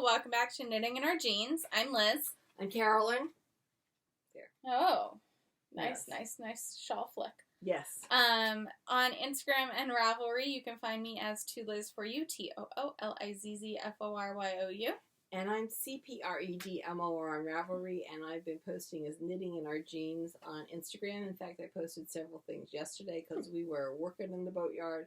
Hello, welcome back to Knitting in Our Jeans. I'm Liz. I'm Carolyn. There. Oh, nice shawl flick. Yes. On Instagram and Ravelry, you can find me as Toolizzforyou, Toolizzforyou. And I'm CPREDMO on Ravelry, and I've been posting as Knitting in Our Jeans on Instagram. In fact, I posted several things yesterday because we were working in the boatyard,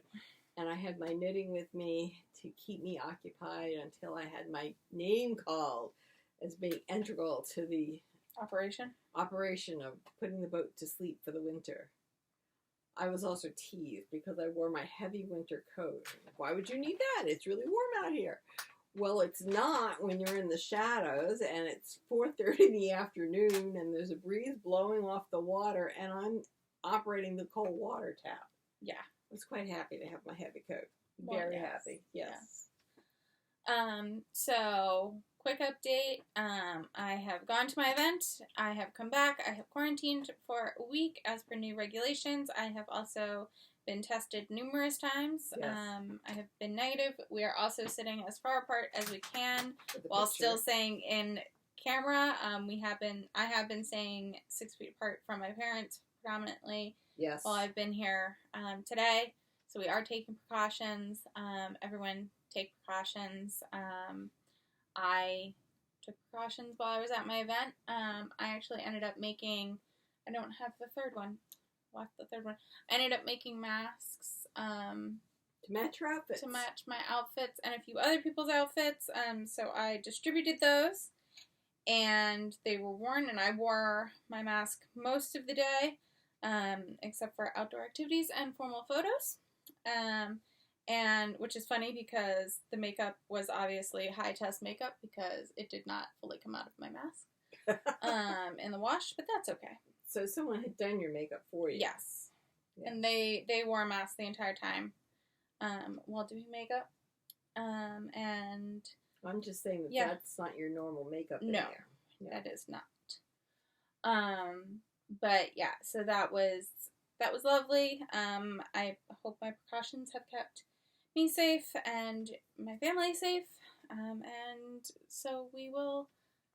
and I had my knitting with me to keep me occupied until I had my name called as being integral to the operation of putting the boat to sleep for the winter. I was also teased because I wore my heavy winter coat. Why would you need that? It's really warm out here. Well, it's not when you're in the shadows and it's 4:30 in the afternoon and there's a breeze blowing off the water and I'm operating the cold water tap. Yeah. I was quite happy to have my heavy coat. Well, Very yes. happy. Yes. So, quick update. I have gone to my event. I have come back. I have quarantined for a week as per new regulations. I have also been tested numerous times. Yes. I have been negative. We are also sitting as far apart as we can while still staying in camera. I have been staying 6 feet apart from my parents predominantly. Yes. While I've been here today. So we are taking precautions. Everyone take precautions. I took precautions while I was at my event. I actually ended up making, I don't have the third one. What's the third one? I ended up making masks. To match your outfits. To match my outfits and a few other people's outfits. So I distributed those. And they were worn, and I wore my mask most of the day. Except for outdoor activities and formal photos. And which is funny because the makeup was obviously high test makeup because it did not fully come out of my mask in the wash, but that's okay. So someone had done your makeup for you. Yes. Yeah. And they wore a mask the entire time while doing makeup. And I'm just saying that that's not your normal makeup in no, there. No, that is not. But yeah, so that was lovely. I hope my precautions have kept me safe and my family safe. And so we will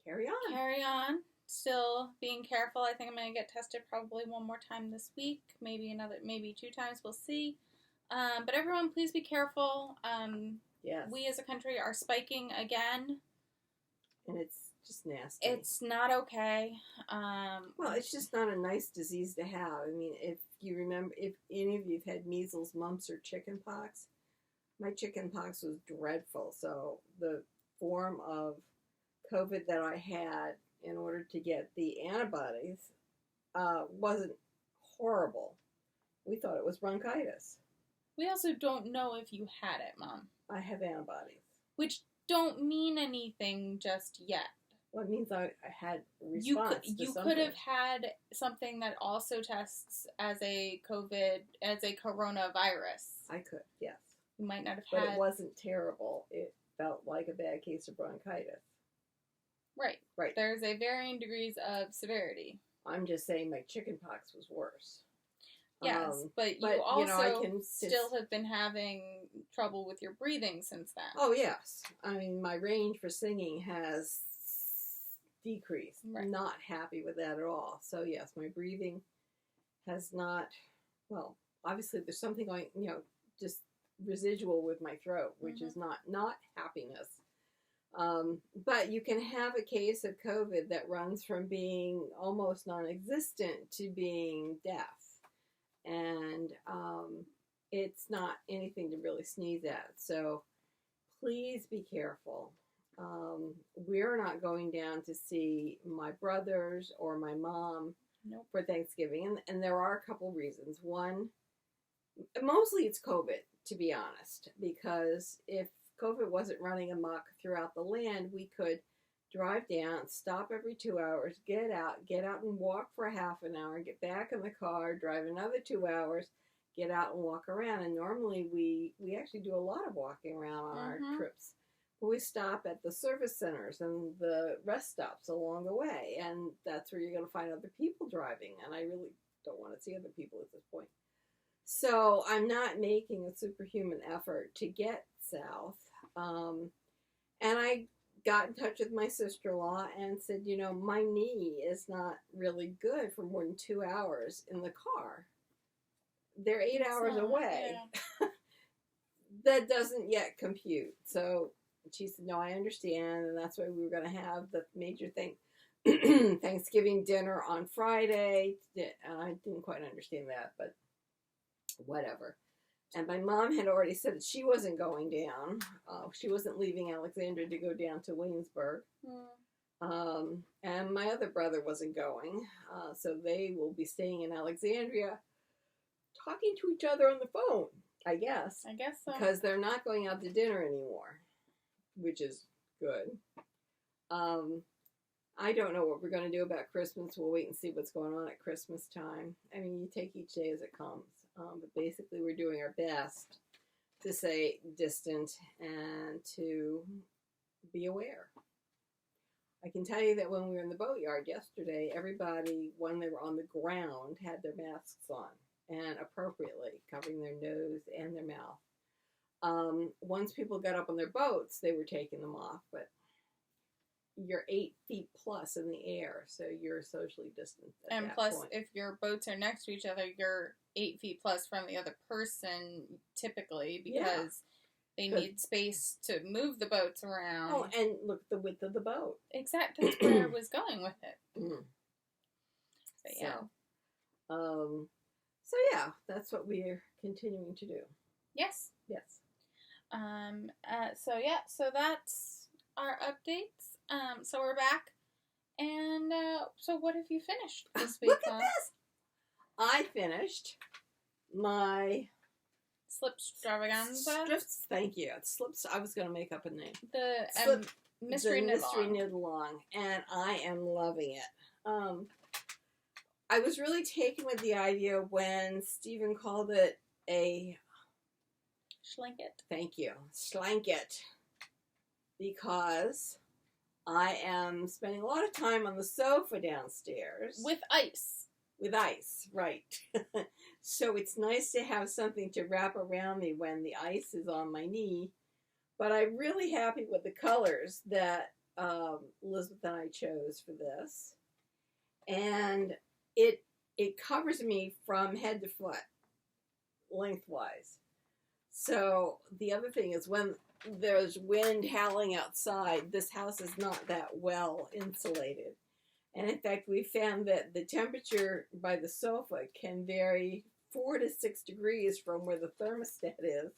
carry on. Still being careful. I think I'm going to get tested probably one more time this week. Maybe 2 times. We'll see. But everyone, please be careful. Yes. We as a country are spiking again. And it's just nasty. It's not okay. Well, it's just not a nice disease to have. I mean, if you remember, if any of you have had measles, mumps, or chicken pox, my chicken pox was dreadful. So the form of COVID that I had in order to get the antibodies wasn't horrible. We thought it was bronchitis. We also don't know if you had it, Mom. I have antibodies. Which don't mean anything just yet. Well, it means I had a response You could have had something that also tests as a coronavirus. I could, yes. You might not have had. But had. it wasn't terrible. It felt like a bad case of bronchitis. Right. Right. There's a varying degrees of severity. I'm just saying my chicken pox was worse. Yes, but you also still have been having trouble with your breathing since then. Oh, yes. I mean, my range for singing has decreased. Right. Not happy with that at all. So, yes, my breathing has not, well, obviously there's something going, just residual with my throat, which is not happiness. But you can have a case of COVID that runs from being almost non-existent to being deaf. And it's not anything to really sneeze at. So please be careful. We're not going down to see my brothers or my mom for Thanksgiving. And there are a couple reasons. One, mostly it's COVID, to be honest. Because if COVID wasn't running amok throughout the land, we could drive down, stop every 2 hours, get out and walk for half an hour, get back in the car, drive another 2 hours, get out and walk around. And normally we actually do a lot of walking around on our trips. We stop at the service centers and the rest stops along the way. And that's where you're going to find other people driving. And I really don't want to see other people at this point. So I'm not making a superhuman effort to get south. And I got in touch with my sister-in-law and said, you know, my knee is not really good for more than 2 hours in the car. They're 8 hours away. Yeah. That doesn't yet compute. So she said, no, I understand. And that's why we were going to have the major thing, Thanksgiving dinner on Friday. And I didn't quite understand that, but whatever. And my mom had already said that she wasn't going down. She wasn't leaving Alexandria to go down to Williamsburg. And my other brother wasn't going. So they will be staying in Alexandria, talking to each other on the phone, I guess. I guess so. Because they're not going out to dinner anymore, which is good. I don't know what we're going to do about Christmas. We'll wait and see what's going on at Christmas time. I mean, you take each day as it comes. But basically, we're doing our best to stay distant and to be aware. I can tell you that when we were in the boatyard yesterday, everybody, when they were on the ground, had their masks on, and appropriately, covering their nose and their mouth. Once people got up on their boats, they were taking them off, but you're 8 feet plus in the air, so you're socially distant at that plus, point. if your boats are next to each other, you're 8 feet plus from the other person, typically, because they need space to move the boats around. Oh, and look at the width of the boat. Exactly. That's where I was going with it. Mm. But yeah. So yeah, that's what we're continuing to do. Yes. Yes. So that's our updates. So we're back. And so what have you finished this week? Look at this! I finished my Slipstravaganza. Thank you. Slips. I was going to make up a name. The mystery knit along, and I am loving it. I was really taken with the idea when Stephen called it a schlanket. Thank you, schlanket, because I am spending a lot of time on the sofa downstairs with ice. With ice, right. So it's nice to have something to wrap around me when the ice is on my knee. But I'm really happy with the colors that Elizabeth and I chose for this. And it covers me from head to foot, lengthwise. So the other thing is when there's wind howling outside, this house is not that well insulated. And in fact, we found that the temperature by the sofa can vary 4 to 6 degrees from where the thermostat is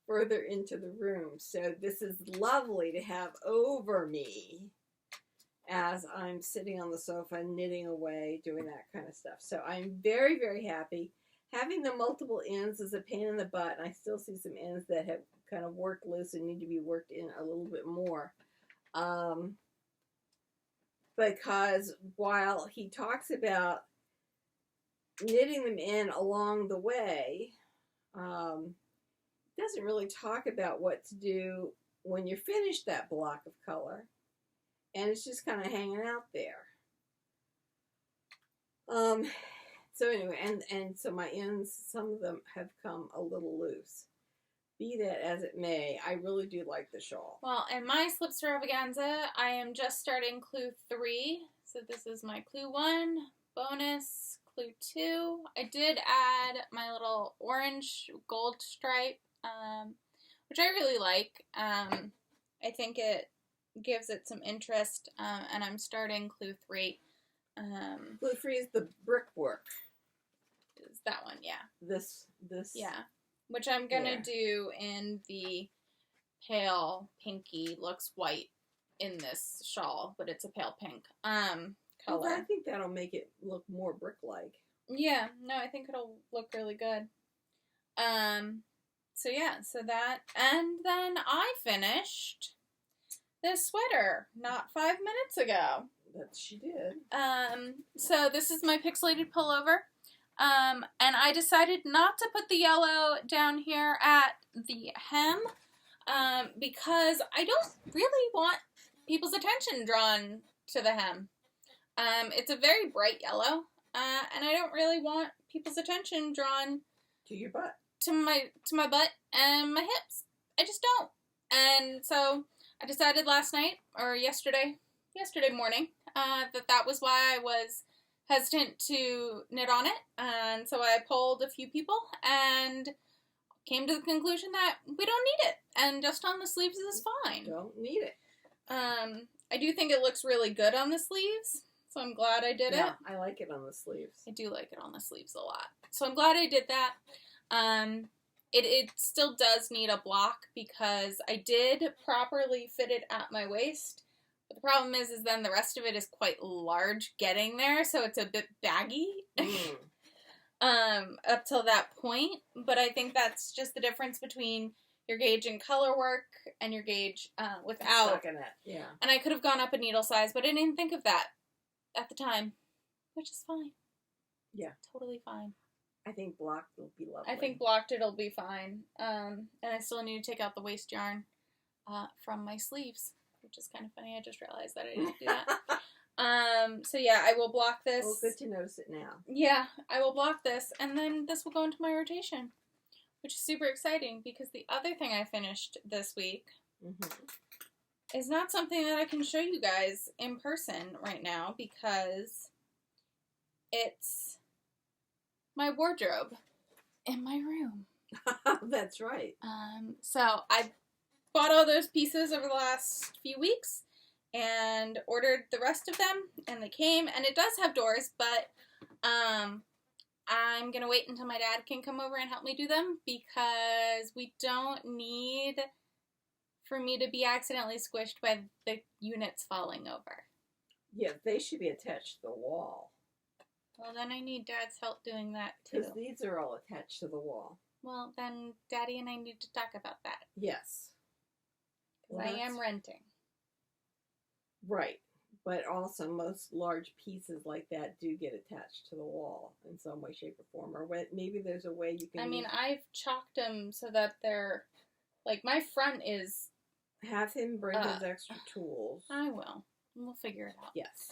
further into the room. So this is lovely to have over me as I'm sitting on the sofa, knitting away, doing that kind of stuff. So I'm very, very happy. Having the multiple ends is a pain in the butt, and I still see some ends that have kind of worked loose and need to be worked in a little bit more. Because while he talks about knitting them in along the way, he doesn't really talk about what to do when you're finished that block of color. And it's just kind of hanging out there. So anyway, and so my ends, some of them have come a little loose. Be that as it may, I really do like the shawl. Well, in my Slipstravaganza, I am just starting clue 3. So this is my clue 1, bonus, clue 2. I did add my little orange gold stripe, which I really like. I think it gives it some interest, and I'm starting clue 3. Clue 3 is the brickwork. Is that one, yeah. This. Yeah. Which I'm going to do in the pale pinky, looks white in this shawl, but it's a pale pink color. Well, I think that'll make it look more brick-like. Yeah, no, I think it'll look really good. So yeah, so that, and then I finished this sweater not 5 minutes ago. That she did. So this is my Pixelated pullover. And I decided not to put the yellow down here at the hem, because I don't really want people's attention drawn to the hem. It's a very bright yellow, and I don't really want people's attention drawn to your butt, to my butt and my hips. I just don't. And so I decided last night, or yesterday morning, that was why I was hesitant to knit on it, and so I polled a few people, and came to the conclusion that we don't need it, and just on the sleeves is fine. Don't need it. I do think it looks really good on the sleeves, so I'm glad I did it. Yeah, I like it on the sleeves. I do like it on the sleeves a lot. So I'm glad I did that. It still does need a block because I did properly fit it at my waist. But the problem is then the rest of it is quite large getting there, so it's a bit baggy. Up till that point. But I think that's just the difference between your gauge and color work and your gauge without. Stuck in it. Yeah. And I could have gone up a needle size, but I didn't think of that at the time, which is fine. Yeah. Totally fine. I think blocked will be lovely. I think blocked it'll be fine. And I still need to take out the waist yarn from my sleeves, which is kind of funny. I just realized that I didn't do that. So yeah, I will block this. Well, good to notice it now. Yeah, I will block this, and then this will go into my rotation, which is super exciting because the other thing I finished this week is not something that I can show you guys in person right now because it's my wardrobe in my room. That's right. So I bought all those pieces over the last few weeks and ordered the rest of them, and they came, and it does have doors, but I'm gonna wait until my dad can come over and help me do them because we don't need for me to be accidentally squished by the units falling over. Yeah, they should be attached to the wall. Well, then I need Dad's help doing that, too. Because these are all attached to the wall. Well, then Daddy and I need to talk about that. Yes. Because I am renting. Right. But also, most large pieces like that do get attached to the wall in some way, shape, or form. Or maybe there's a way you can... I mean, I've chalked them so that they're... Like, my front is... Have him bring his extra tools. I will. We'll figure it out. Yes.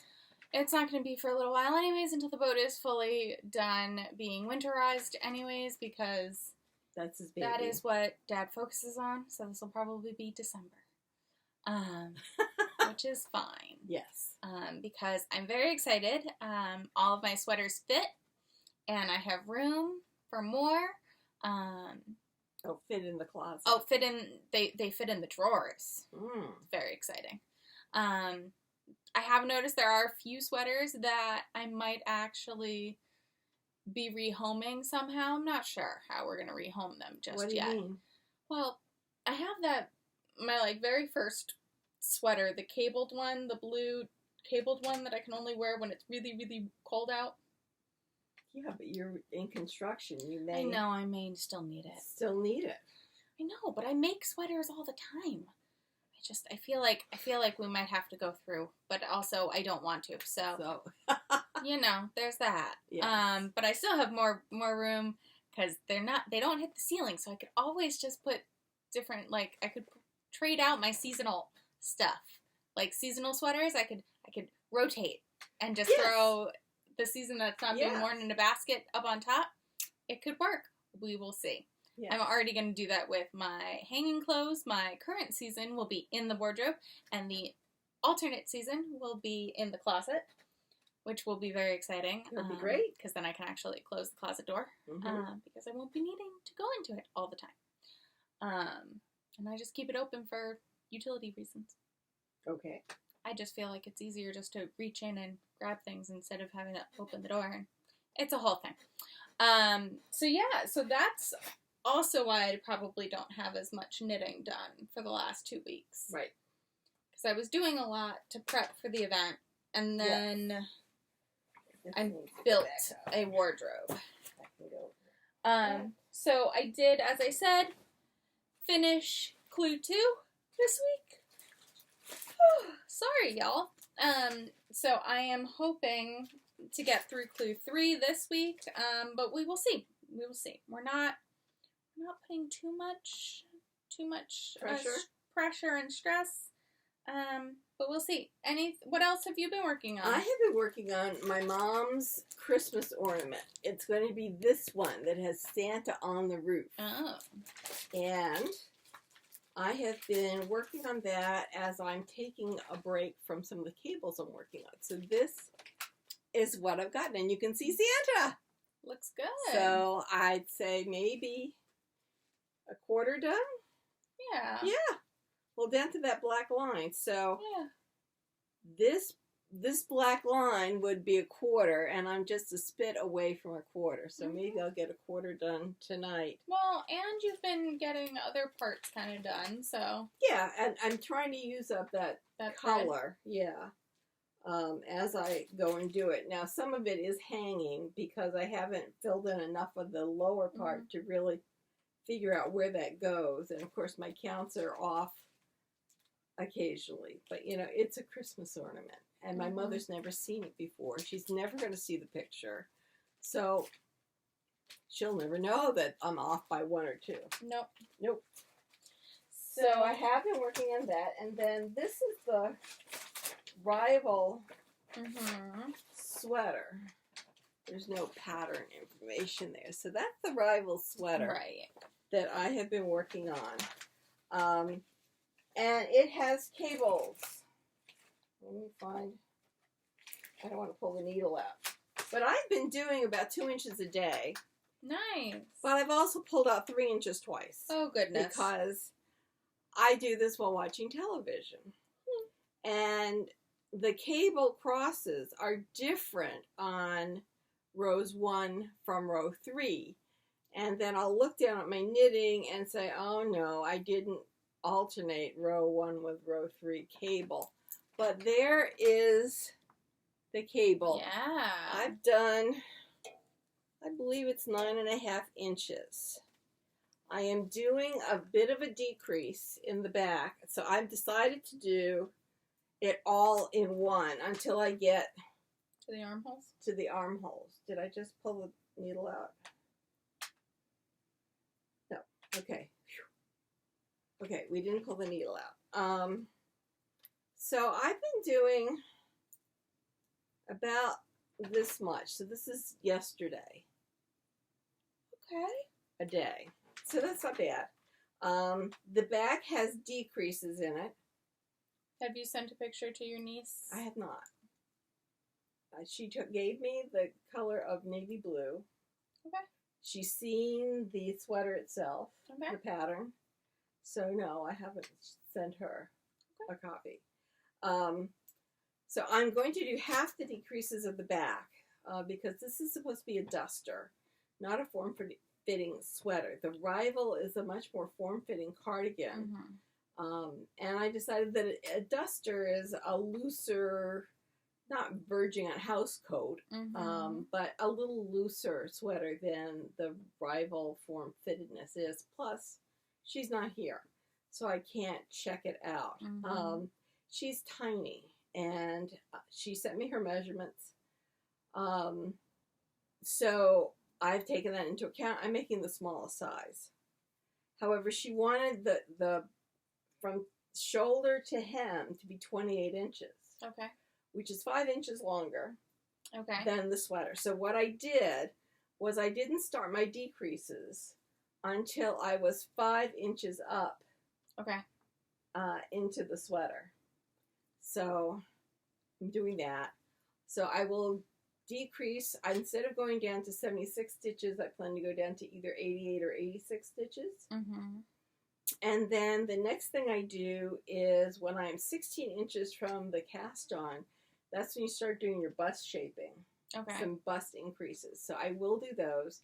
It's not going to be for a little while anyways until the boat is fully done being winterized anyways because that's his baby. That is what Dad focuses on, so this will probably be December. Which is fine. Yes. Because I'm very excited. All of my sweaters fit and I have room for more. Fit in the closet. They fit in the drawers. Very exciting. I have noticed there are a few sweaters that I might actually be rehoming somehow. I'm not sure how we're going to rehome them just yet. What do you mean? Well, I have my very first sweater, the cabled one, the blue cabled one that I can only wear when it's really, really cold out. Yeah, but you're in construction. You may... I know, I may still need it. Still need it. I know, but I make sweaters all the time. I feel like we might have to go through, but also I don't want to. So there's that. Yes. But I still have more room because they don't hit the ceiling, so I could always just put different, I could trade out my seasonal stuff. Like seasonal sweaters, I could rotate and just throw the season that's not being worn in a basket up on top. It could work. We will see. Yes. I'm already going to do that with my hanging clothes. My current season will be in the wardrobe, and the alternate season will be in the closet, which will be very exciting. That'll be great. Because then I can actually close the closet door, because I won't be needing to go into it all the time. And I just keep it open for utility reasons. Okay. I just feel like it's easier just to reach in and grab things instead of having to open the door. And it's a whole thing. So that's also why I probably don't have as much knitting done for the last 2 weeks. Right. Because I was doing a lot to prep for the event, and then I built a wardrobe. So I did, as I said, finish Clue 2 this week. Sorry, y'all. So I am hoping to get through Clue 3 this week, but we will see. We will see. We're not putting too much pressure and stress, but we'll see. What else have you been working on? I have been working on my mom's Christmas ornament. It's going to be this one that has Santa on the roof. Oh. And I have been working on that as I'm taking a break from some of the cables I'm working on. So this is what I've gotten. And you can see Santa. Looks good. So I'd say maybe a quarter done. Yeah. Yeah. Well, down to that black line. So Yeah. this black line would be a quarter, and I'm just a spit away from a quarter. So maybe I'll get a quarter done tonight. Well, and you've been getting other parts kind of done, so. Yeah, and I'm trying to use up that color. Good. Yeah. As I go and do it. Now, some of it is hanging because I haven't filled in enough of the lower part to really figure out where that goes. And, of course, my counts are off occasionally. But, you know, it's a Christmas ornament. And my mother's never seen it before. She's never going to see the picture. So she'll never know that I'm off by one or two. Nope. Nope. So I have been working on that. And then this is the Rivel sweater. There's no pattern information there. So that's the Rivel sweater that I have been working on. And it has cables. Let me find, I don't want to pull the needle out. But I've been doing about 2 inches a day. Nice. But I've also pulled out 3 inches twice. Oh, goodness. Because I do this while watching television. And the cable crosses are different on rows 1 from row 3. And then I'll look down at my knitting and say, oh no, I didn't alternate row 1 with row 3 cable. But there is the cable. Yeah. I've done, I believe it's 9.5 inches. I am doing a bit of a decrease in the back. So I've decided to do it all in one until I get to the armholes. To the armholes. Did I just pull the needle out? No. Okay. Whew. Okay, we didn't pull the needle out. So I've been doing about this much. So this is yesterday. Okay. A day. So that's not bad. The back has decreases in it. Have you sent a picture to your niece? I have not. She gave me the color of navy blue. Okay. She's seen the sweater itself, okay. The pattern. So no, I haven't sent her a copy. So I'm going to do half the decreases of the back because this is supposed to be a duster, not a form-fitting sweater. The Rivel is a much more form-fitting cardigan. And I decided that a duster is a looser, not verging on house coat, but a little looser sweater than the Rivel form-fittedness is. Plus, she's not here, so I can't check it out. She's tiny, and she sent me her measurements. So I've taken that into account. I'm making the smallest size. However, she wanted the from shoulder to hem to be 28 inches. Okay. Which is 5 inches longer okay. than the sweater. So what I did was I didn't start my decreases until I was 5 inches up okay. Into the sweater. So I'm doing that. So I will decrease, instead of going down to 76 stitches, I plan to go down to either 88 or 86 stitches. And then the next thing I do is when I'm 16 inches from the cast on, that's when you start doing your bust shaping. Okay. Some bust increases. So I will do those.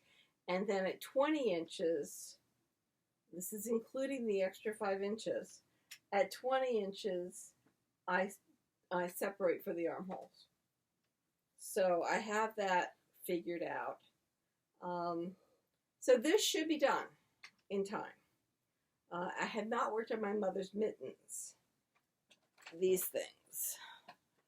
And then at 20 inches, this is including the extra 5 inches, at 20 inches, I separate for the armholes. So I have that figured out. So this should be done in time. I had not worked on my mother's mittens. These things.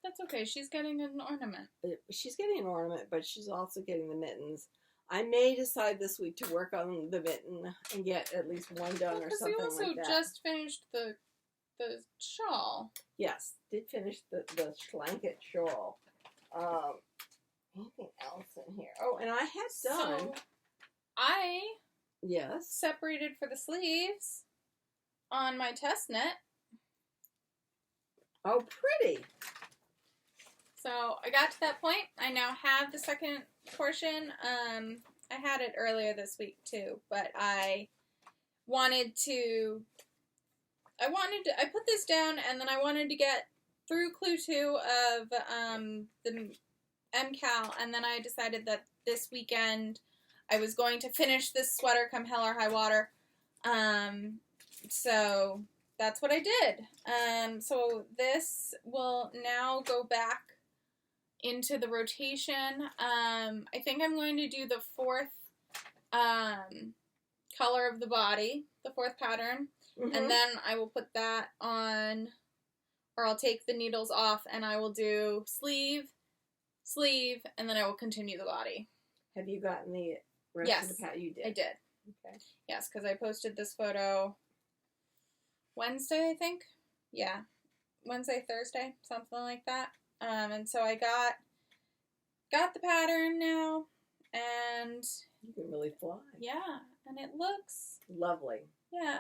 That's okay. She's getting an ornament. She's getting an ornament, but she's also getting the mittens. I may decide this week to work on the mitten and get at least one done or something like that. Because you also just finished the shawl. Yes, did finish the blanket shawl. Anything else in here? Oh, and I had done. So I yes separated for the sleeves. on my test knit. Oh, pretty. So I got to that point. I now have the second portion. I had it earlier this week too, but I put this down and then I wanted to get through clue 2 of the MKAL, and then I decided that this weekend I was going to finish this sweater come hell or high water. So that's what I did. So this will now go back into the rotation. I think I'm going to do the 4th color of the body, the 4th pattern, and then I will put that on, or I'll take the needles off and I will do sleeve, and then I will continue the body. Have you gotten the rest of the pattern? You did? I did. Okay. Yes, because I posted this photo Wednesday, I think. Yeah. Wednesday, Thursday, something like that. And so I got the pattern now, and you can really fly. Yeah, and it looks lovely. Yeah.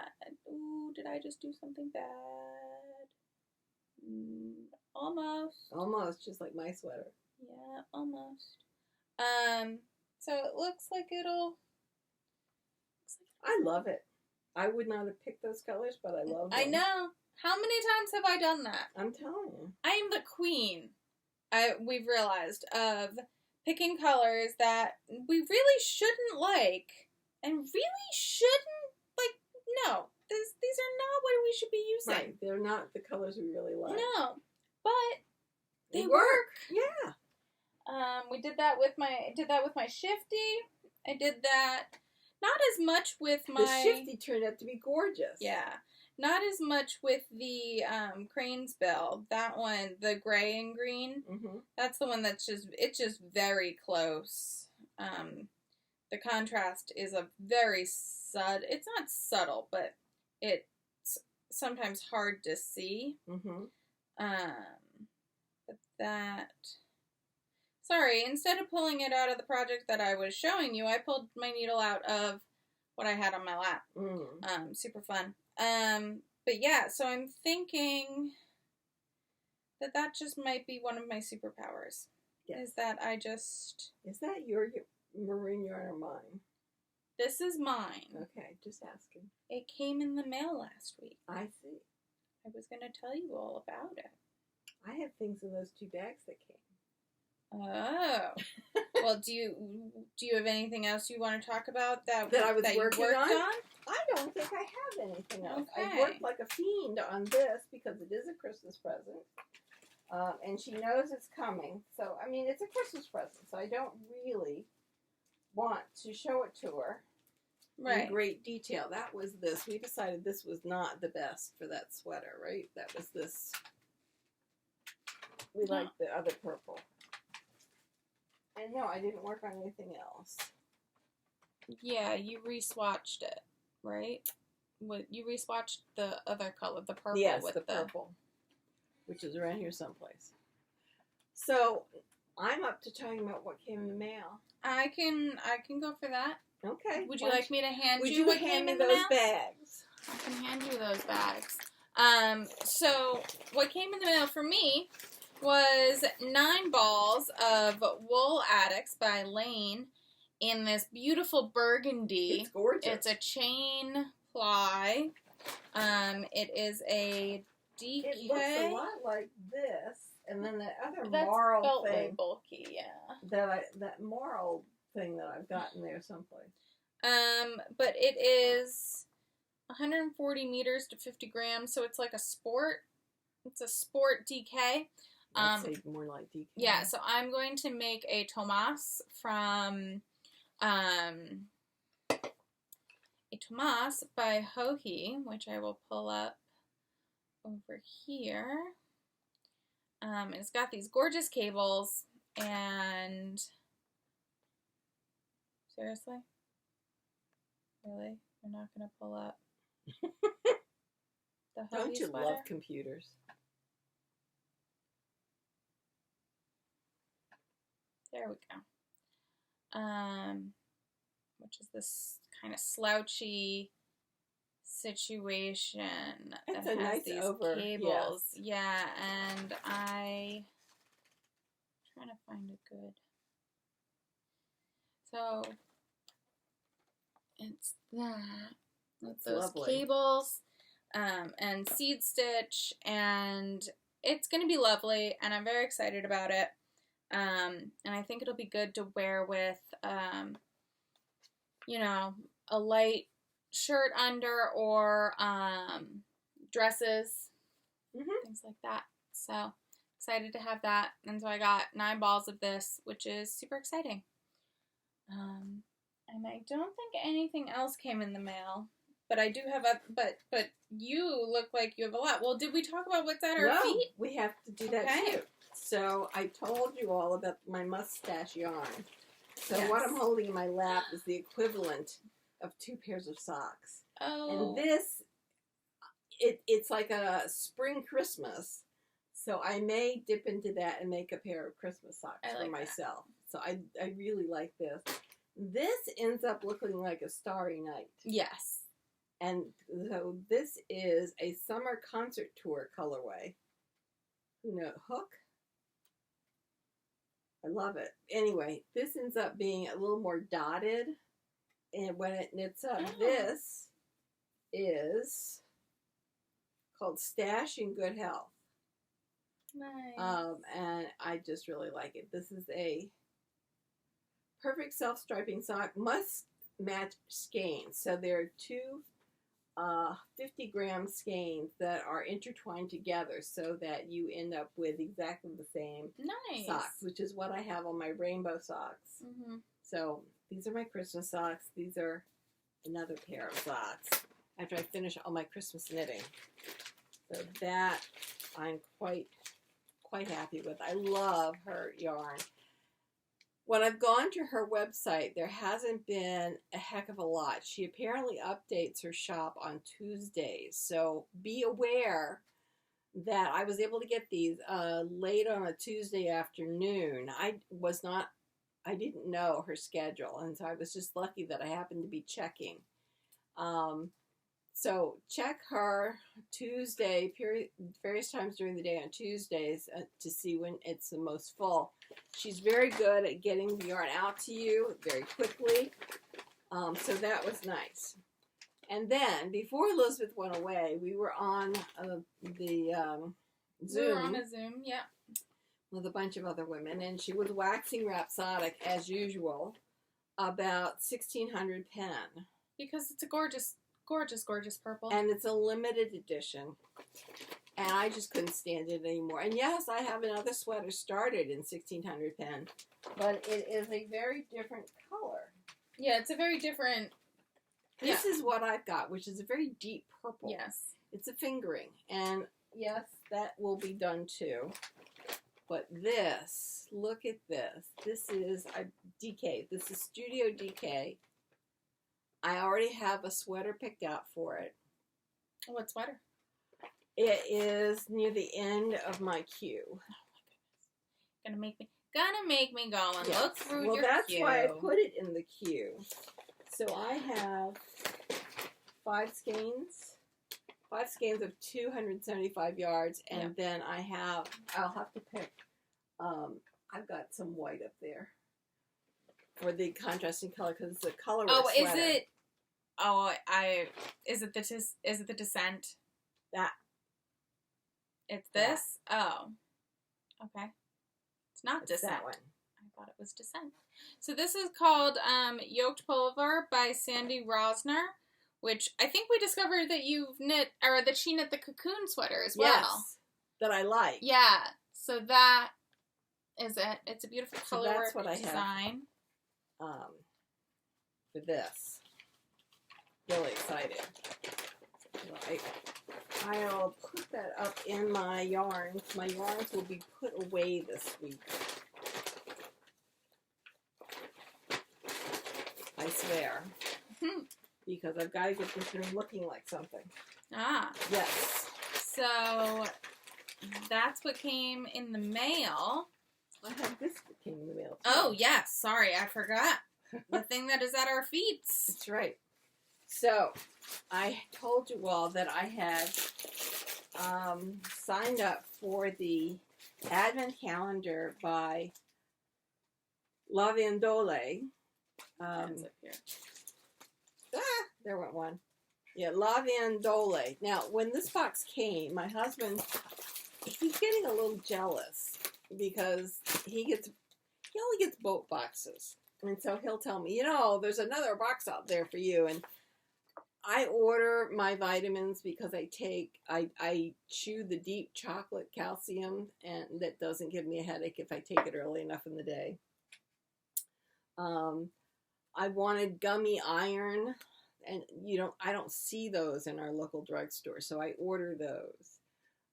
Ooh, did I just do something bad? Almost, just like my sweater. Yeah, almost. So it looks like I love it. I would not have picked those colors, but I love them. I know. How many times have I done that? I'm telling you. I am the queen, we've realized, of picking colors that we really shouldn't like, and really shouldn't, no. These are not what we should be using. Right. They're not the colors we really like. No. But they work. Yeah. I did that with my shifty. I did that not as much with my... The shifty turned out to be gorgeous. Yeah. Not as much with the crane's bill. That one, the gray and green, that's the one that's it's just very close. The contrast is a very it's not subtle, but it's sometimes hard to see. But that... Sorry, instead of pulling it out of the project that I was showing you, I pulled my needle out of what I had on my lap. Super fun. But yeah, so I'm thinking that just might be one of my superpowers. Yes. Is that I just... Is that your Marin yarn or mine? This is mine. Okay, just asking. It came in the mail last week. I see. I was going to tell you all about it. I have things in those 2 bags that came. Oh. Well, do you have anything else you want to talk about that I was working on? I don't think I have anything else. Okay. I worked like a fiend on this because it is a Christmas present. And she knows it's coming. So, I mean, it's a Christmas present. So I don't really want to show it to her in great detail. That was this. We decided this was not the best for that sweater, right? That was this. We liked the other purple. And no, I didn't work on anything else. Yeah, you re-swatched it, right? You re-swatched the other color, the purple. Yes, with the purple, which is around here someplace. So, I'm up to talking about what came in the mail. I can go for that. Okay. Would you like me to hand you what came in those bags? I can hand you those bags. So, what came in the mail for me was 9 balls of Wool Addicts by Lane in this beautiful burgundy. It's gorgeous. It's a chain ply. It is a DK. It looks a lot like this, and then that other marl thing. Very bulky, yeah. That marl thing that I've got in there someplace. But it is 140 meters to 50 grams, so it's like a sport. It's a sport DK. I'd say more like DK. Yeah, so I'm going to make a Tomas from a Tomas by Hoodie, which I will pull up over here. It's got these gorgeous cables, and seriously? Really? You're not going to pull up the Hoodie Don't you sweater? love computers? There we go. Which is this kind of slouchy situation It's that a has nice these over, cables. yes. Yeah, and I'm trying to find a good. So it's that with That's those lovely. cables and seed stitch, and it's going to be lovely, and I'm very excited about it. And I think it'll be good to wear with, you know, a light shirt under or dresses, things like that. So excited to have that. And so I got 9 balls of this, which is super exciting. And I don't think anything else came in the mail, but I do have but you look like you have a lot. Well, did we talk about what's at our feet? We have to do that too. So I told you all about my Muststash Yarn. So what I'm holding in my lap is the equivalent of 2 pairs of socks. Oh. And this, it's like a spring Christmas. So I may dip into that and make a pair of Christmas socks for myself. So I really like this. This ends up looking like a starry night. Yes. And so this is a summer concert tour colorway. Hook. I love it. Anyway, this ends up being a little more dotted. And when it knits up, this is called Stash in Good Health. Nice. And I just really like it. This is a perfect self-striping sock. Must match skeins. So there are 2 50-gram skeins that are intertwined together so that you end up with exactly the same socks, which is what I have on my rainbow socks. So these are my Christmas socks. These are another pair of socks after I finish all my Christmas knitting. So that I'm quite happy with. I love her yarn. When I've gone to her website, there hasn't been a heck of a lot. She apparently updates her shop on Tuesdays. So be aware that I was able to get these late on a Tuesday afternoon. I didn't know her schedule, and so I was just lucky that I happened to be checking. So check her Tuesday, various times during the day on Tuesdays to see when it's the most full. She's very good at getting the yarn out to you very quickly. So that was nice. And then, before Elizabeth went away, we were on the Zoom. We were on a Zoom, yeah. With a bunch of other women, and she was waxing rhapsodic, as usual, about 1600 pen. Because it's a gorgeous, gorgeous, gorgeous purple. And it's a limited edition. And I just couldn't stand it anymore. And yes, I have another sweater started in 1600 pen, but it is a very different color. Yeah, it's a very different... This is what I've got, which is a very deep purple. Yes. It's a fingering. And yes, that will be done too. But this, look at this. This is a DK. This is Studio DK. I already have a sweater picked out for it. What sweater? It is near the end of my queue. Oh my goodness. Gonna make me go and look through your queue. Well, that's why I put it in the queue. So I have 5 skeins. 5 skeins of 275 yards, and then I'll have to pick, I've got some white up there for the contrasting color, because it's a color sweater. Is it the Descent? That. It's this? Oh. Okay. It's not Descent. That one. I thought it was Descent. So this is called Yoked Pullover by Sandi Rosner, which I think we discovered that you've knit, or that she knit the cocoon sweater as well. Yes, that I like. Yeah, so that is it. It's a beautiful color that's what design. I have for this. Really excited. I'll put that up in my yarns. My yarns will be put away this week. I swear. Because I've got to get this thing looking like something. Ah. Yes. So, that's what came in the mail. I have this that came in the mail too. Oh, yes. Sorry, I forgot. The thing that is at our feet. That's right. So, I told you all that I had signed up for the Advent calendar by Lanivendole. It's up here. There went one. Yeah, Lanivendole. Now, when this box came, my husband, he's getting a little jealous because he only gets boat boxes. And so he'll tell me, there's another box out there for you. And I order my vitamins because I chew the deep chocolate calcium, and that doesn't give me a headache if I take it early enough in the day. I wanted gummy iron, and I don't see those in our local drugstore, so I order those.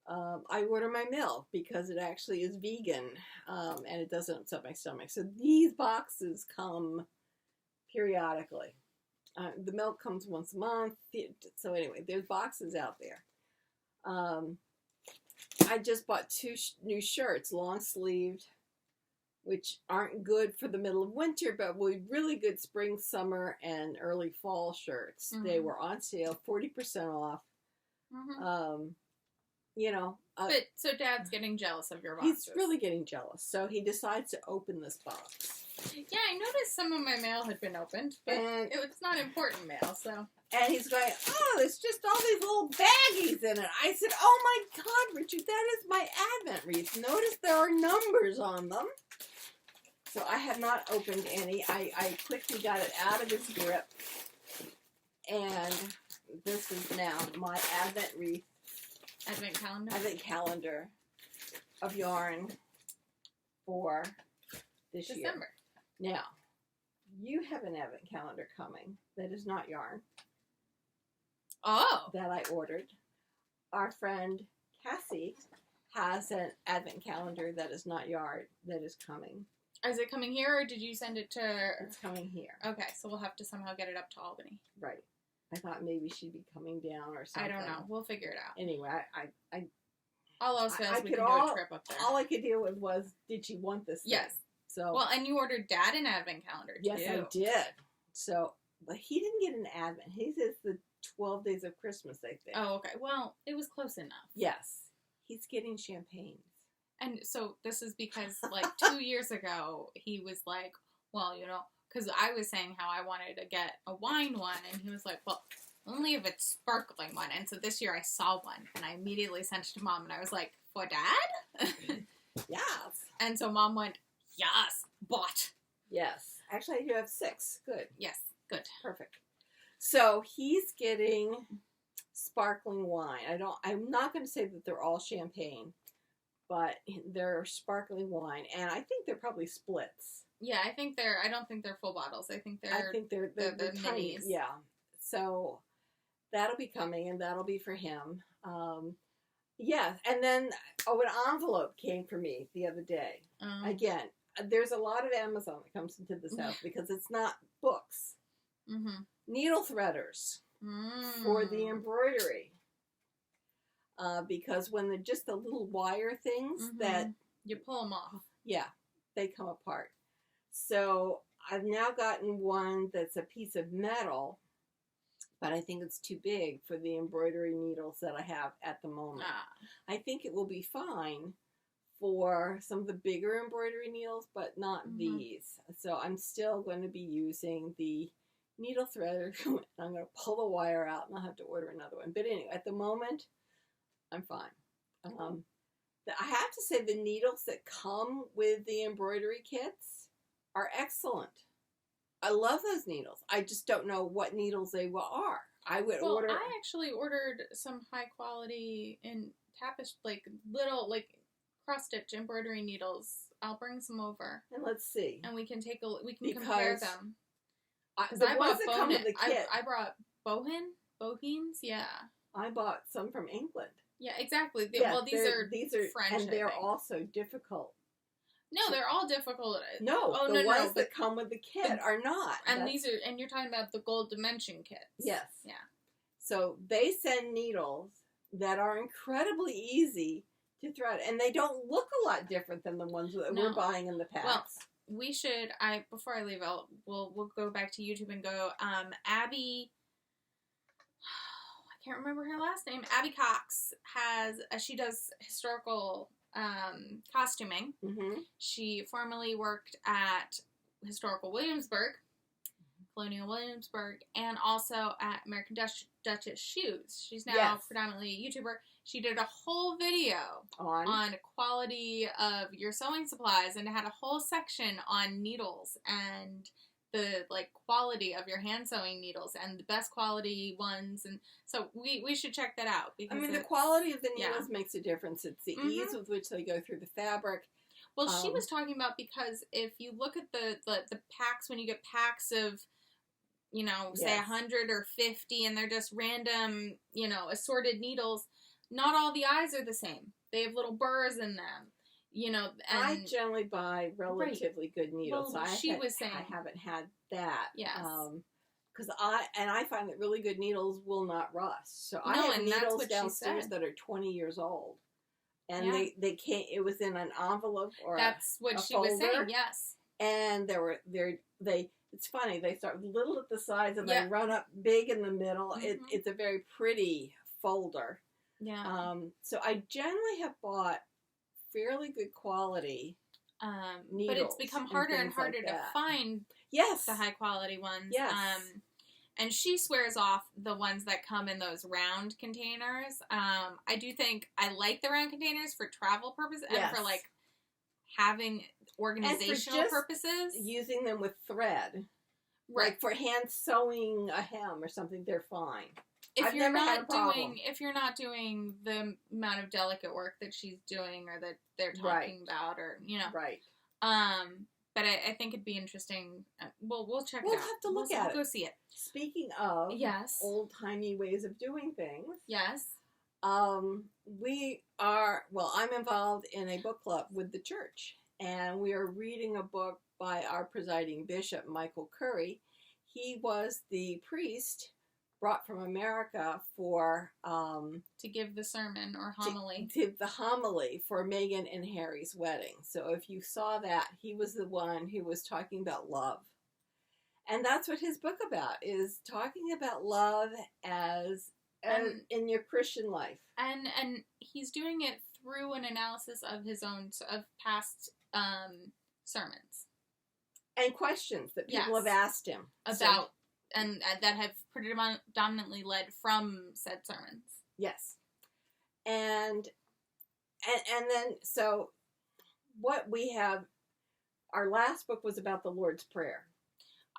I order my milk because it actually is vegan, and it doesn't upset my stomach. So these boxes come periodically. The milk comes once a month. So anyway, there's boxes out there. I just bought 2 new shirts, long sleeved, which aren't good for the middle of winter, but will be really good spring, summer, and early fall shirts. Mm-hmm. They were on sale, 40% off. Mm-hmm. But so Dad's getting jealous of your boxes. He's really getting jealous. So he decides to open this box. Yeah, I noticed some of my mail had been opened, but it's not important mail, so. And he's going, there's just all these little baggies in it. I said, oh my God, Richard, that is my Advent wreath. Notice there are numbers on them. So I have not opened any. I quickly got it out of his grip. And this is now my Advent wreath. Advent calendar of yarn for this December. Year. Now, you have an Advent calendar coming that is not yarn. Oh. That I ordered. Our friend Cassie has an Advent calendar that is not yarn that is coming. Is it coming here, or did you send it to... It's coming here. Okay, so we'll have to somehow get it up to Albany. Right. I thought maybe she'd be coming down or something. I don't know. We'll figure it out. Anyway, all else fails, we can do a trip up there. All I could deal with was, did she want this thing? Yes. So, well, and you ordered Dad an Advent calendar, too. Yes, I did. So, but he didn't get an Advent. He says the 12 Days of Christmas, I think. Oh, okay. Well, it was close enough. Yes. He's getting champagne. And so this is because, 2 years ago, he was like, well, because I was saying how I wanted to get a wine one, and he was like, well, only if it's sparkling one. And so this year I saw one, and I immediately sent it to Mom, and I was like, for Dad? Yes. And so Mom went, yes, bought. Yes. Actually, I do have 6. Good. Yes, good. Perfect. So he's getting sparkling wine. I'm not going to say that they're all champagne, but they're sparkling wine, and I think they're probably splits. Yeah, I don't think they're full bottles. I think they're the tiny, minis. Yeah. So that'll be coming, and that'll be for him. Yeah, and then an envelope came for me the other day. Again, there's a lot of Amazon that comes into this house because it's not books. Mm-hmm. Needle threaders for the embroidery. Because when they're just the little wire things that... You pull them off. Yeah, they come apart. So I've now gotten one that's a piece of metal, but I think it's too big for the embroidery needles that I have at the moment. I think it will be fine for some of the bigger embroidery needles, but not these. So I'm still going to be using the needle threader. I'm going to pull the wire out, and I'll have to order another one. But anyway, at the moment, I'm fine. I have to say the needles that come with the embroidery kits are excellent. I love those needles. I just don't know what needles they are. I actually ordered some high quality in tapestry, little cross-stitch embroidery needles. I'll bring some over. And let's see. And we can compare them. Because I bought come with the kit. I brought bohins, yeah. I bought some from England. Yeah, exactly. These are French, and they're also difficult. No, they're all difficult. No, the ones that come with the kit are not. And and you're talking about the gold dimension kits. Yes. Yeah. So they send needles that are incredibly easy to thread, and they don't look a lot different than the ones that we're buying in the packs. Well, we should. Before I leave, we'll go back to YouTube and go. Abby can't remember her last name. Abby Cox she does historical costuming. Mm-hmm. She formerly worked at Historical Williamsburg, Colonial Williamsburg, and also at American Duchess Shoes. She's now predominantly a YouTuber. She did a whole video on quality of your sewing supplies, and it had a whole section on needles and the quality of your hand sewing needles and the best quality ones, and so we should check that out, because the quality of the needles makes a difference. It's the ease with which they go through the fabric. Well, she was talking about, because if you look at the packs, when you get packs of, say 100 or 50, and they're just random, assorted needles, not all the eyes are the same. They have little burrs in them. And I generally buy relatively good needles. Well, was saying I haven't had that. Yes. Because I find that really good needles will not rust. So I have needles downstairs that are 20 years old, and they can't. It was in an envelope or that's what she was saying. Yes. And it's funny. They start little at the sides and they run up big in the middle. Mm-hmm. It's a very pretty folder. Yeah. So I generally have bought fairly good quality needles, but it's become harder and harder to find the high quality ones. Yes. And she swears off the ones that come in those round containers. I do think I like the round containers for travel purposes and for having organizational purposes. Using them with thread. Right. Like for hand sewing a hem or something, they're fine. If you're not doing the amount of delicate work that she's doing or that they're talking about, or right. But I think it'd be interesting. We'll check it out. We'll have to look at it. We'll go see it. Speaking of old timey ways of doing things. Yes. We are. Well, I'm involved in a book club with the church, and we are reading a book by our presiding bishop, Michael Curry. He was the priest brought from America for to give the sermon or homily. To the homily for Meghan and Harry's wedding. So if you saw that, he was the one who was talking about love. And that's what his book about, is talking about love as in your Christian life. And he's doing it through an analysis of his own of past sermons. And questions that people have asked him about and that have predominantly led from said sermons. Yes. And then, so what we have, our last book was about the Lord's Prayer.